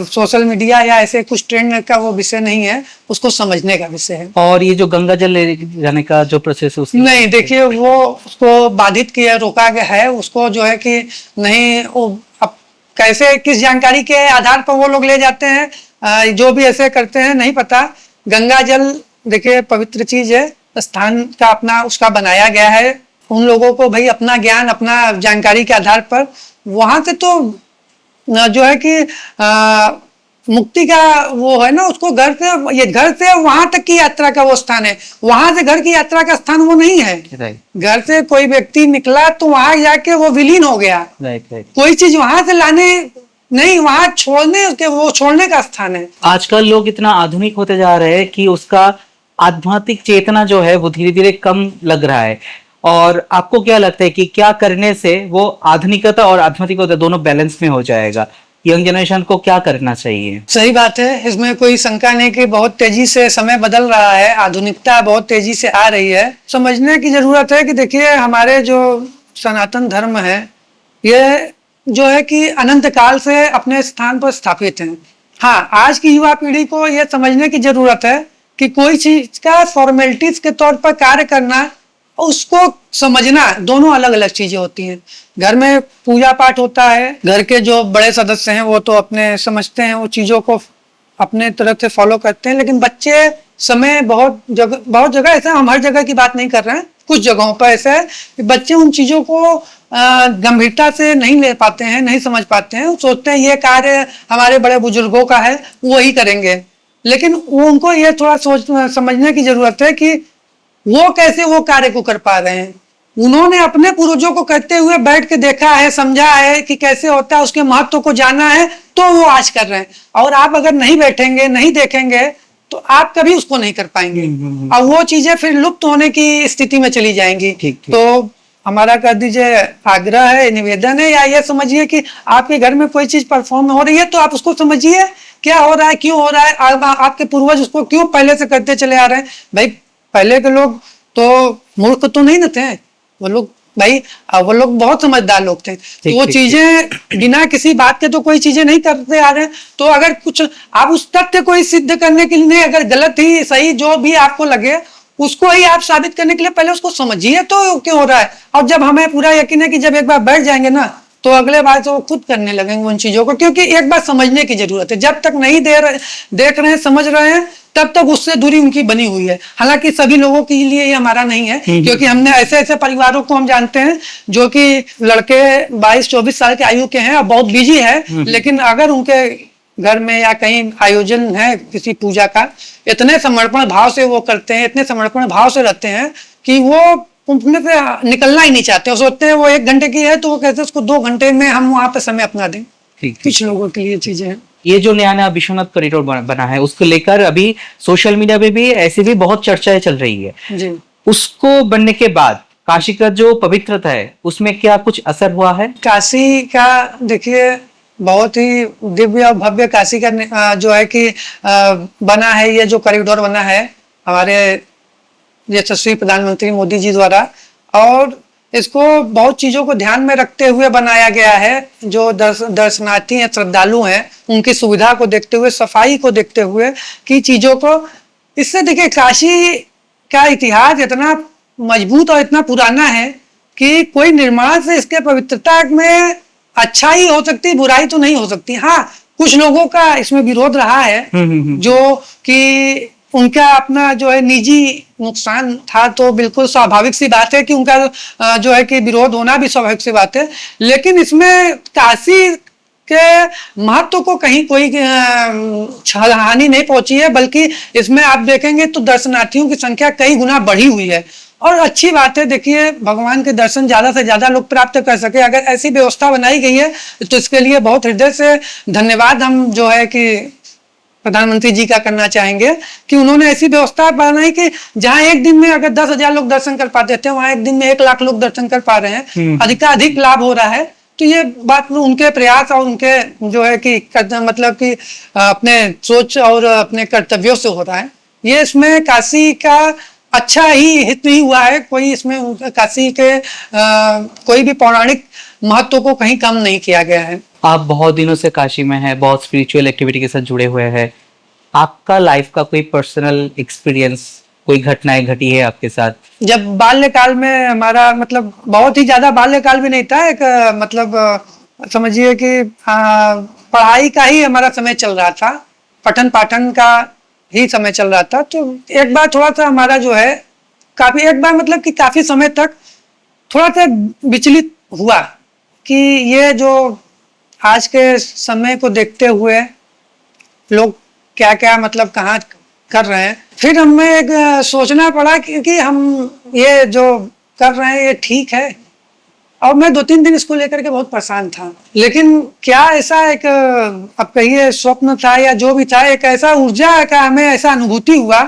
सोशल मीडिया या ऐसे कुछ ट्रेंड का वो विषय नहीं है, उसको समझने का विषय है। और ये जो गंगा जल ले जाने का जो प्रोसेस है नहीं, देखिए वो उसको बाधित किया, रोका गया है उसको, जो है कि नहीं, वो अब कैसे किस जानकारी के आधार पर वो लोग ले जाते हैं, जो भी ऐसे करते हैं नहीं पता। गंगा जल देखिए पवित्र चीज है, स्थान का अपना उसका बनाया गया है। उन लोगों को भाई अपना ज्ञान, अपना जानकारी के आधार पर वहां से तो जो है कि मुक्ति का वो है ना, उसको घर से वहां तक की यात्रा का वो स्थान है। वहां से घर की यात्रा का स्थान वो नहीं है। घर से कोई व्यक्ति निकला तो वहां जाके वो विलीन हो गया। कोई चीज वहां से लाने नहीं, वहां छोड़ने का स्थान है। आजकल लोग इतना आधुनिक होते जा रहे हैं कि उसका आध्यात्मिक चेतना जो है वो धीरे धीरे कम लग रहा है। और आपको क्या लगता है कि क्या करने से वो आधुनिकता और आध्यात्मिकता दोनों बैलेंस में हो जाएगा? यंग जनरेशन को क्या करना चाहिए? सही बात है, इसमें कोई शंका नहीं कि बहुत तेजी से समय बदल रहा है, आधुनिकता बहुत तेजी से आ रही है। समझने की जरूरत है कि देखिए हमारे जो सनातन धर्म है, ये जो है कि अनंत काल से अपने स्थान पर स्थापित है। हाँ, आज की युवा पीढ़ी को यह समझने की जरूरत है कि कोई चीज का फॉर्मेलिटीज के तौर पर कार्य करना, उसको समझना, दोनों अलग अलग चीजें होती हैं। घर में पूजा पाठ होता है, घर के जो बड़े सदस्य हैं वो तो अपने समझते हैं, वो चीजों को अपने तरफ से फॉलो करते हैं। लेकिन बच्चे समय बहुत जगह ऐसा, हम हर जगह की बात नहीं कर रहे हैं, कुछ जगहों पर ऐसा है कि बच्चे उन चीजों को गंभीरता से नहीं ले पाते हैं, नहीं समझ पाते हैं। सोचते हैं ये कार्य हमारे बड़े बुजुर्गों का है, वही करेंगे। लेकिन उनको ये थोड़ा समझने की जरूरत है कि वो कैसे वो कार्य को कर पा रहे हैं। उन्होंने अपने पूर्वजों को करते हुए बैठ के देखा है, समझा है कि कैसे होता है, उसके महत्व को जाना है, तो वो आज कर रहे हैं। और आप अगर नहीं बैठेंगे, नहीं देखेंगे, तो आप कभी उसको नहीं कर पाएंगे और वो चीजें फिर लुप्त होने की स्थिति में चली जाएंगी। तो हमारा कर दीजिए आग्रह है, निवेदन है, या ये समझिए कि आपके घर में कोई चीज परफॉर्म हो रही है तो आप उसको समझिए क्या हो रहा है, क्यों हो रहा है, आपके पूर्वज उसको क्यों पहले से करते चले आ रहे हैं। भाई पहले के लोग तो मूर्ख तो नहीं न थे, वो लोग भाई वो लोग बहुत समझदार लोग थे। तो वो चीजें बिना किसी बात के तो कोई चीजें नहीं करते आ रहे हैं। तो अगर कुछ आप उस तथ्य को ही सिद्ध करने के लिए, अगर गलत ही सही जो भी आपको लगे, उसको ही आप साबित करने के लिए पहले उसको समझिए तो क्यों हो रहा है। और जब हमें पूरा यकीन है कि जब एक बार बैठ जाएंगे ना, तो अगले बार तो वो खुद करने लगेंगे उन चीजों को, क्योंकि एक बार समझने की जरूरत है। जब तक नहीं देख रहे हैं, समझ रहे हैं, तब तक उससे दूरी उनकी बनी हुई है। हालांकि सभी लोगों के लिए ये हमारा नहीं है, क्योंकि हमने ऐसे ऐसे परिवारों को हम जानते हैं जो कि लड़के 22-24 साल के आयु के हैं और बहुत बिजी है, लेकिन अगर उनके घर में या कहीं आयोजन है किसी पूजा का, इतने समर्पण भाव से वो करते हैं, इतने समर्पण भाव से रहते हैं कि वो उनमें से निकलना ही नहीं चाहते। वो सोचते हैं वो 1 घंटे की है तो वो कहते हैं उसको 2 घंटे में हम वहां पे समय अपना दें। कुछ लोगों के लिए चीजें हैं। ये जो नया विश्वनाथ कॉरिडोर बना है, उसको लेकर अभी सोशल मीडिया पे भी ऐसी भी बहुत चर्चाएं चल रही है जी। उसको बनने के बाद काशी का जो पवित्रता है उसमें क्या कुछ असर हुआ है? काशी का देखिए बहुत ही दिव्य और भव्य काशी का जो है कि बना है, ये जो कॉरिडोर बना है हमारे यशस्वी प्रधानमंत्री मोदी जी द्वारा, और इसको बहुत चीजों को ध्यान में रखते हुए बनाया गया है। जो दर्शनार्थी हैं, श्रद्धालु हैं, उनकी सुविधा को देखते हुए, सफाई को देखते हुए की चीजों को। इससे देखिए काशी का इतिहास इतना मजबूत और इतना पुराना है कि कोई निर्माण से इसके पवित्रता में अच्छाई हो सकती, बुराई तो नहीं हो सकती। हाँ, कुछ लोगों का इसमें विरोध रहा है जो कि उनका अपना जो है निजी नुकसान था, तो बिल्कुल स्वाभाविक सी बात है कि उनका जो है कि विरोध होना भी स्वाभाविक सी बात है। लेकिन इसमें काशी के महत्व को कहीं कोई हानि नहीं पहुंची है, बल्कि इसमें आप देखेंगे तो दर्शनार्थियों की संख्या कई गुना बढ़ी हुई है। और अच्छी बात है, देखिए भगवान के दर्शन ज्यादा से ज्यादा लोग प्राप्त कर सके, अगर ऐसी व्यवस्था बनाई गई है तो इसके लिए बहुत हृदय से धन्यवाद हम जो है कि प्रधानमंत्री जी का करना चाहेंगे कि उन्होंने ऐसी व्यवस्था बनाई कि जहां एक दिन में अगर 10,000 लोग दर्शन कर पाते थे, वहां एक दिन में 1 लाख लोग दर्शन कर पा रहे हैं। अधिकाधिक लाभ हो रहा है। तो ये बात उनके प्रयास और उनके जो है कि मतलब कि अपने सोच और अपने कर्तव्यों से हो रहा है। ये इसमें काशी का अच्छा ही हित नहीं हुआ है। कोई इसमें काशी के कोई भी पौराणिक महत्व को कहीं कम नहीं किया गया है। आप बहुत दिनों से काशी में हैं, बहुत स्पिरिचुअल एक्टिविटी के साथ जुड़े हुए हैं। आपका लाइफ का कोई पर्सनल एक्सपीरियंस, कोई घटनाएं घटी है आपके साथ? जब बाल्यकाल में हमारा मतलब बहुत ही ज्यादा बाल्यकाल भी नहीं था, एक मतलब समझिए कि पढ़ाई का ही हमारा समय चल रहा था, पठन पाठन का ही समय चल रहा था। तो एक बार थोड़ा सा हमारा जो है काफी, एक बार मतलब कि काफी समय तक थोड़ा सा विचलित हुआ कि ये जो आज के समय को देखते हुए लोग क्या क्या मतलब कहाँ कर रहे हैं। फिर हमें एक सोचना पड़ा कि हम ये जो कर रहे हैं ये ठीक है। और मैं 2-3 दिन इसको लेकर के बहुत परेशान था। लेकिन क्या ऐसा एक अब कहिए स्वप्न था या जो भी था, एक ऐसा ऊर्जा का हमें ऐसा अनुभूति हुआ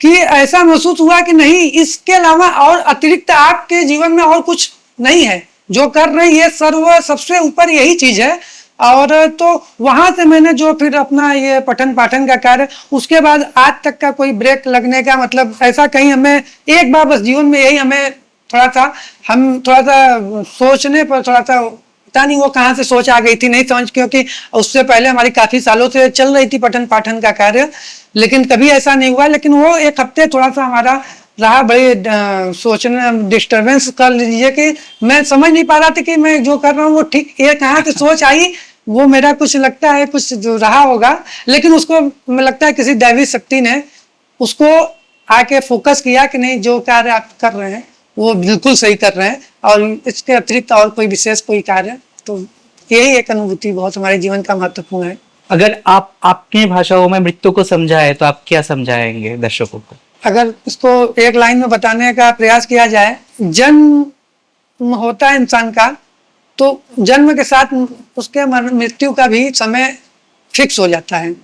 कि ऐसा महसूस हुआ कि नहीं, इसके अलावा और अतिरिक्त आपके जीवन में और कुछ नहीं है जो कर रही है, सबसे ऊपर यही चीज है। और तो वहां से मैंने जो फिर अपना ये पठन पाठन का कार्य, उसके बाद आज तक का कोई ब्रेक लगने का मतलब ऐसा कहीं हमें एक बार बस जीवन में यही हमें थोड़ा सा सोचने पर थोड़ा सा पता नहीं वो कहाँ से सोच आ गई थी, नहीं समझ, क्योंकि उससे पहले हमारी काफी सालों से चल रही थी पठन पाठन का कार्य, लेकिन कभी ऐसा नहीं हुआ। लेकिन वो एक हफ्ते थोड़ा सा हमारा रहा, बड़े सोचने डिस्टरबेंस कर लीजिए कि मैं समझ नहीं पा रहा था कि मैं जो कर रहा हूँ वो ठीक, ये कहाँ से सोच आई, वो मेरा कुछ लगता है कुछ जो रहा होगा। लेकिन उसको मुझे लगता है किसी दैवी शक्ति ने उसको आके फोकस किया कि नहीं, जो कार्य आप कर रहे हैं वो बिल्कुल सही कर रहे हैं और इसके अतिरिक्त और कोई विशेष कोई कार्य। तो यही एक अनुभूति बहुत हमारे जीवन का महत्वपूर्ण है। अगर आप अपनी भाषाओं में मृत्यु को समझाए तो आप क्या समझाएंगे दर्शकों को? अगर इसको एक लाइन में बताने का प्रयास किया जाए, जन्म होता है इंसान का, तो जन्म के साथ उसके मृत्यु का भी समय फिक्स हो जाता है।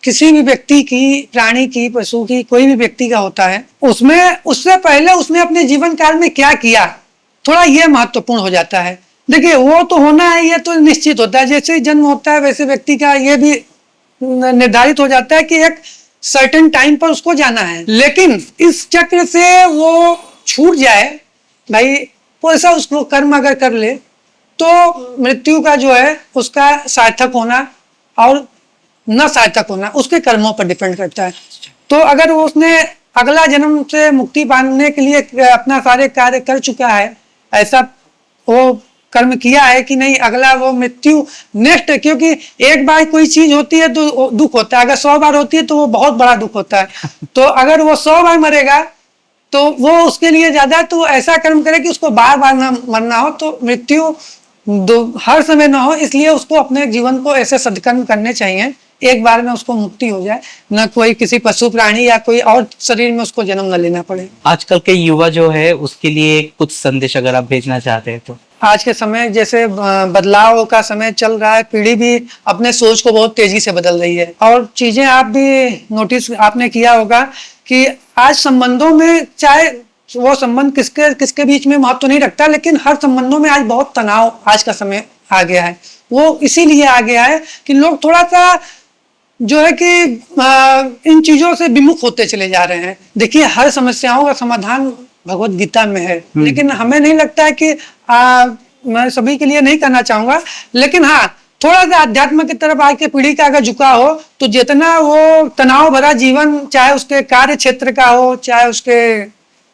किसी भी व्यक्ति की, प्राणी की, पशु की, कोई भी व्यक्ति का होता है, उसमें उससे पहले उसने अपने जीवन काल में क्या किया, थोड़ा ये महत्वपूर्ण हो जाता है। देखिए वो तो होना है, ये तो निश्चित होता है, जैसे ही जन्म होता है वैसे व्यक्ति का ये भी निर्धारित हो जाता है कि एक सर्टेन टाइम पर उसको जाना है। लेकिन इस चक्र से वो छूट जाए भाई, वैसा उसको कर्म अगर कर ले तो मृत्यु का जो है उसका सार्थक होना और न सार्थक होना उसके कर्मों पर डिपेंड करता है। तो अगर उसने अगला जन्म से मुक्ति पाने के लिए अपना सारे कार्य कर चुका है, ऐसा वो कर्म किया है कि नहीं, अगला वो मृत्यु नेक्स्ट, क्योंकि एक बार कोई चीज होती है तो दुख होता है, अगर 100 बार होती है तो वो बहुत बड़ा दुख होता है। तो अगर वो 100 बार मरेगा तो वो उसके लिए ज्यादा, तो ऐसा कर्म करे कि उसको बार बार ना मरना हो, तो मृत्यु हर समय ना हो। इसलिए उसको अपने जीवन को ऐसे सदकर्म करने चाहिए एक बार में उसको मुक्ति हो जाए, न कोई किसी पशु प्राणी या कोई और शरीर में उसको जन्म न लेना पड़े। आजकल के युवा जो है उसके लिए कुछ संदेश अगर आप भेजना चाहते हैं तो? आज के समय जैसे बदलाव का समय चल रहा है, पीढ़ी भी अपने सोच को बहुत तेजी से बदल रही है और चीजें आप भी नोटिस आपने किया होगा कि आज संबंधों में, चाहे वो संबंध किसके बीच में महत्व नहीं रखता, लेकिन हर संबंधों में आज बहुत तनाव आज का समय आ गया है। वो इसीलिए आ गया है कि लोग थोड़ा सा जो है कि इन चीजों से विमुख होते चले जा रहे हैं। देखिए हर समस्याओं का समाधान भगवत गीता में है, लेकिन हमें नहीं लगता है कि मैं सभी के लिए नहीं करना चाहूंगा, लेकिन हाँ थोड़ा सा अध्यात्म की तरफ आज की पीढ़ी का अगर झुका हो तो जितना वो तनाव भरा जीवन, चाहे उसके कार्य क्षेत्र का हो, चाहे उसके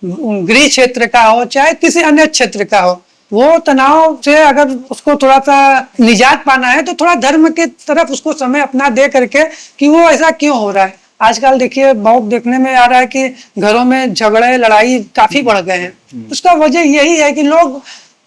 गृह क्षेत्र का हो, चाहे किसी अन्य क्षेत्र का हो, वो तनाव से अगर उसको थोड़ा सा निजात पाना है तो थोड़ा धर्म के तरफ उसको समय अपना दे करके कि वो ऐसा क्यों हो रहा है। आजकल देखिए बहुत देखने में आ रहा है कि घरों में झगड़े लड़ाई काफी बढ़ गए हैं। उसका वजह यही है कि लोग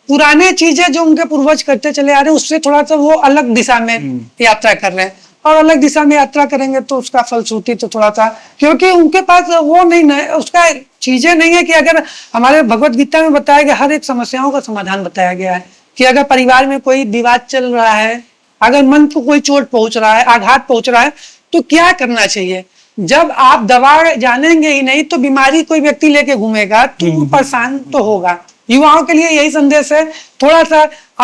पुराने चीजें जो उनके पूर्वज करते चले आ रहे हैं उससे थोड़ा सा वो अलग दिशा में यात्रा कर रहे हैं, और अलग दिशा में यात्रा करेंगे तो उसका फलश्रुति तो थोड़ा सा, क्योंकि उनके पास वो नहीं उसका चीजें नहीं है कि अगर हमारे भगवत गीता में बताया गया हर एक समस्याओं का समाधान बताया गया है कि अगर परिवार में कोई विवाद चल रहा है, अगर मन को कोई चोट पहुंच रहा है, आघात पहुंच रहा है, तो क्या करना चाहिए। जब आप दवा जानेंगे ही नहीं तो बीमारी कोई व्यक्ति लेके घूमेगा तो वो परेशान तो होगा। युवाओं के लिए यही संदेश है, थोड़ा सा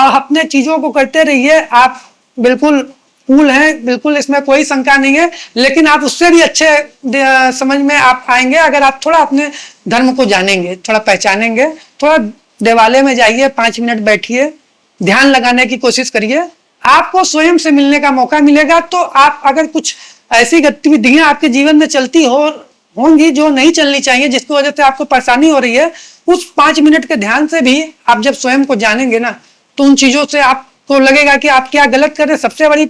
अपने चीजों को करते रहिए, आप बिल्कुल कूल हैं, बिल्कुल इसमें कोई शंका नहीं है, लेकिन आप उससे भी अच्छे समझ में आप आएंगे अगर आप थोड़ा अपने धर्म को जानेंगे, थोड़ा पहचानेंगे। थोड़ा देवालय में जाइए, 5 मिनट बैठिए, ध्यान लगाने की कोशिश करिए, आपको स्वयं से मिलने का मौका मिलेगा। तो आप अगर कुछ ऐसी गतिविधियां आपके जीवन में चलती होंगी जो नहीं चलनी चाहिए, जिसकी वजह से आपको परेशानी हो रही है, उस 5 मिनट के ध्यान से भी आप जब स्वयं को जानेंगे ना तो उन चीजों से आपको लगेगा कि आप क्या गलत कर रहे हैं। सबसे बड़ी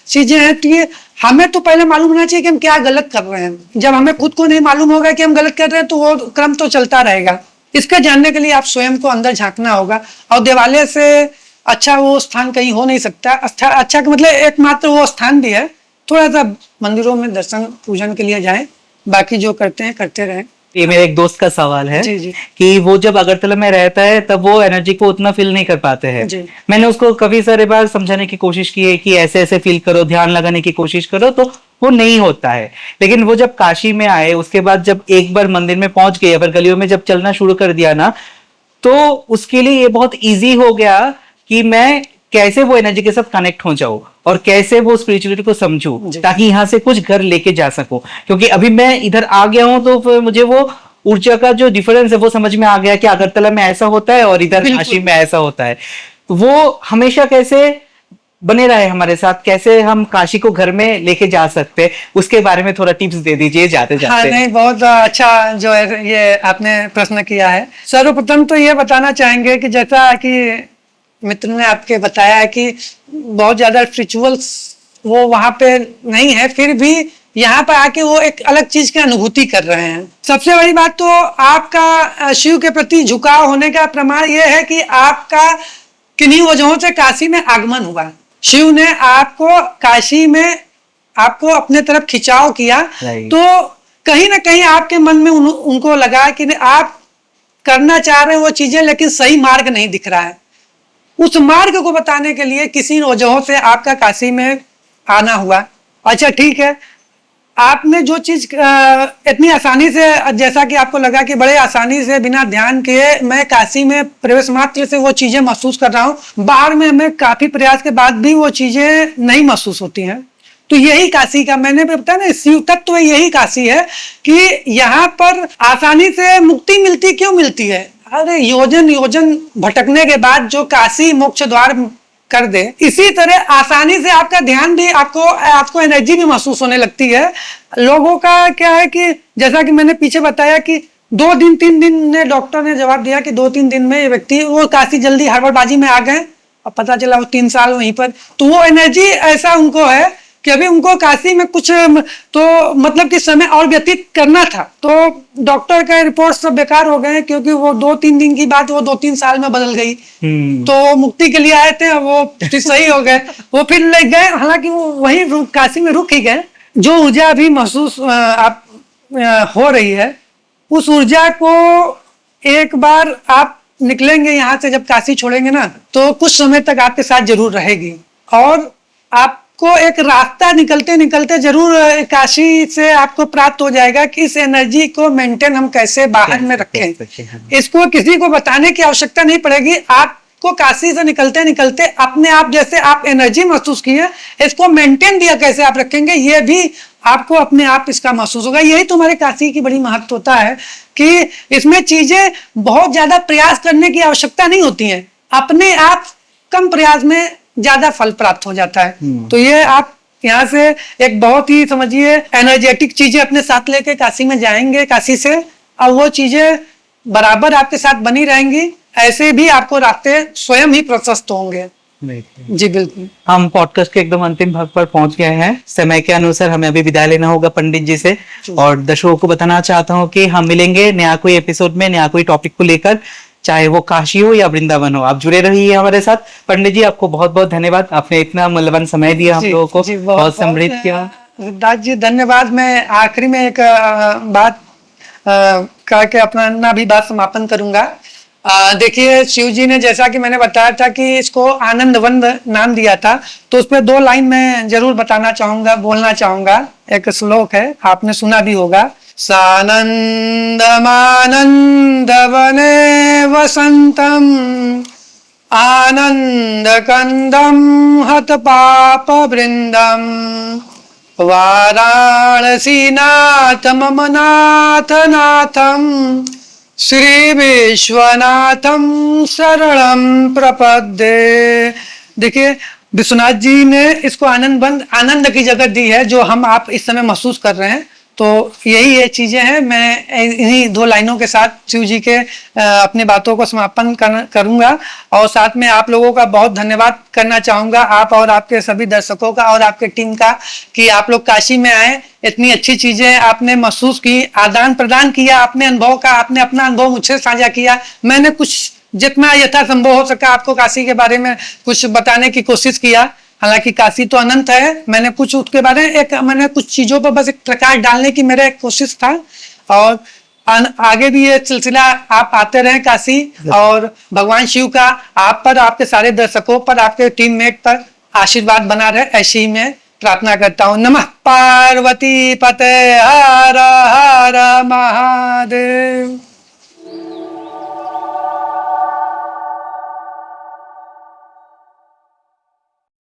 चीजें हैं कि हमें तो पहले मालूम होना चाहिए कि हम क्या गलत कर रहे हैं। जब हमें खुद को नहीं मालूम होगा कि हम गलत कर रहे हैं तो वो क्रम तो चलता रहेगा। इसके जानने के लिए आप स्वयं को अंदर झांकना होगा, और देवालय से अच्छा वो स्थान कहीं हो नहीं सकता। अच्छा का मतलब एकमात्र वो स्थान भी है। थोड़ा सा मंदिरों में दर्शन पूजन के लिए जाएं, बाकी जो करते हैं करते रहें। ये मेरे एक दोस्त का सवाल है जी, जी। कि वो जब अगरतला में रहता है तब वो एनर्जी को उतना फील नहीं कर पाते हैं। जी। मैंने उसको काफी सारे बार समझाने की कोशिश की है कि ऐसे ऐसे फील करो, ध्यान लगाने की कोशिश करो, तो वो नहीं होता है। लेकिन वो जब काशी में आए, उसके बाद जब एक बार मंदिर में पहुंच गए, अगर गलियों में जब चलना शुरू कर दिया ना, तो उसके लिए ये बहुत ईजी हो गया कि मैं कैसे वो एनर्जी के साथ कनेक्ट हो जाऊं और कैसे वो स्पिरिचुअलिटी को समझूं, ताकि यहाँ से कुछ घर लेके जा सकूं। क्योंकि अभी मैं इधर आ गया हूं तो फिर मुझे वो ऊर्जा का जो डिफरेंस है वो समझ में आ गया कि अगरतला में ऐसा होता है और इधर काशी में ऐसा होता है। तो वो हमेशा कैसे बने रहे हमारे साथ, कैसे हम काशी को घर में लेके जा सकते हैं, उसके बारे में थोड़ा टिप्स दे दीजिए जाते हाँ, जाते। नहीं, बहुत अच्छा जो है ये आपने प्रश्न किया है। सर्वप्रथम तो ये बताना चाहेंगे कि जैसा कि मित्र ने आपके बताया है कि बहुत ज्यादा रिचुअल्स वो वहां पे नहीं है, फिर भी यहाँ पर आके वो एक अलग चीज की अनुभूति कर रहे हैं। सबसे बड़ी बात तो आपका शिव के प्रति झुकाव होने का प्रमाण ये है कि आपका किन्हीं वजहों से काशी में आगमन हुआ। शिव ने आपको काशी में आपको अपने तरफ खिंचाव किया, तो कहीं ना कहीं आपके मन में उनको लगा कि आप करना चाह रहे हैं वो चीजें, लेकिन सही मार्ग नहीं दिख रहा है। उस मार्ग को बताने के लिए किसी वजहों से आपका काशी में आना हुआ। अच्छा ठीक है, आपने जो चीज इतनी आसानी से, जैसा कि आपको लगा कि बड़े आसानी से बिना ध्यान किए मैं काशी में प्रवेश मात्र से वो चीजें महसूस कर रहा हूँ, बाहर में हमें काफी प्रयास के बाद भी वो चीजें नहीं महसूस होती हैं। तो यही काशी का, मैंने भी बताया ना, शिव तत्व तो यही काशी है कि यहाँ पर आसानी से मुक्ति मिलती क्यों मिलती है। अरे योजन भटकने के बाद जो काशी मोक्ष द्वार कर दे, इसी तरह आसानी से आपका ध्यान भी, आपको एनर्जी भी महसूस होने लगती है। लोगों का क्या है कि जैसा कि मैंने पीछे बताया कि 2 दिन 3 दिन ने डॉक्टर ने जवाब दिया कि 2-3 दिन में ये व्यक्ति वो काशी जल्दी हड़बड़बाजी में आ गए और पता चला वो 3 साल वहीं पर। तो वो एनर्जी ऐसा उनको है कि अभी उनको काशी में कुछ तो मतलब कि समय और व्यतीत करना था, तो डॉक्टर का रिपोर्ट सब बेकार हो गए क्योंकि वो 2-3 दिन की बात वो 2-3 साल में बदल गई। तो मुक्ति के लिए आए थे, वो सही हो गए, वो फिर ले गए, हालांकि वो वहीं काशी में रुक ही गए। जो ऊर्जा अभी महसूस आप हो रही है, उस ऊर्जा को एक बार आप निकलेंगे यहाँ से, जब काशी छोड़ेंगे ना, तो कुछ समय तक आपके साथ जरूर रहेगी और आप को एक रास्ता निकलते निकलते जरूर काशी से आपको प्राप्त हो जाएगा कि इस एनर्जी को मेंटेन हम कैसे बाहर में रखें। इसको किसी को बताने की आवश्यकता नहीं पड़ेगी। आप को काशी से निकलते निकलते अपने आप जैसे आप एनर्जी महसूस किए, इसको मेंटेन दिया कैसे आप रखेंगे, ये भी आपको अपने आप इसका महसूस होगा। यही तुम्हारे काशी की बड़ी महत्वता है कि इसमें चीजें बहुत ज्यादा प्रयास करने की आवश्यकता नहीं होती है, अपने आप कम प्रयास में ज्यादा फल प्राप्त हो जाता है। तो ये आप यहाँ से एक बहुत ही समझिए एनर्जेटिक चीजें अपने साथ लेके काशी में जाएंगे, काशी से, और वो चीजें बराबर आपके साथ बनी रहेंगी, ऐसे भी आपको रास्ते स्वयं ही प्रशस्त होंगे। जी बिल्कुल। हम पॉडकास्ट के एकदम अंतिम भाग पर पहुंच गए हैं। समय के अनुसार हमें अभी विदाई लेना होगा पंडित जी से, और दर्शकों को बताना चाहता हूँ कि हम मिलेंगे नया कोई एपिसोड में, नया कोई टॉपिक को लेकर, चाहे वो काशी हो या वृंदावन हो। आप जुड़े रहिए हमारे साथ। पंडित जी, आपको बहुत बहुत धन्यवाद, आपने इतना मूल्यवान समय दिया हम लोगों को, बहुत समृद्ध किया। सिद्धार्थ जी धन्यवाद। मैं आखिरी में एक बात कह के अपना भी बात समापन करूंगा। देखिए, शिव जी ने जैसा कि मैंने बताया था कि इसको आनंद वन नाम दिया था, तो उसमें 2 लाइन मैं जरूर बताना चाहूंगा, बोलना चाहूंगा। एक श्लोक है, आपने सुना भी होगा। सानंदमानंद वने वसंतम आनंद कंदम हत पाप वृंदम वाराणसी नाथ मम नाथ नाथम श्री विश्वनाथम शरणम प्रपद्ये। देखिए, विश्वनाथ जी ने इसको आनंद की जगह दी है, जो हम आप इस समय महसूस कर रहे हैं। तो यही ये चीजें हैं। मैं इन्हीं 2 लाइनों के साथ शिव जी के अपने बातों को समापन करूंगा, और साथ में आप लोगों का बहुत धन्यवाद करना चाहूंगा, आप और आपके सभी दर्शकों का और आपके टीम का, कि आप लोग काशी में आए, इतनी अच्छी चीजें आपने महसूस की, आदान प्रदान किया अपने अनुभव का, आपने अपना अनुभव मुझसे साझा किया। मैंने कुछ जितना यथासंभव हो सका आपको काशी के बारे में कुछ बताने की कोशिश किया। हालांकि काशी तो अनंत है, मैंने कुछ उसके बारे में मैंने कुछ चीजों पर बस एक प्रकाश डालने की मेरा एक कोशिश था। और आगे भी ये सिलसिला आप आते रहें काशी, और भगवान शिव का आप पर, आपके सारे दर्शकों पर, आपके टीममेट पर आशीर्वाद बना रहे, ऐसी ही मैं प्रार्थना करता हूँ। नमः पार्वती पते हर हर महादेव।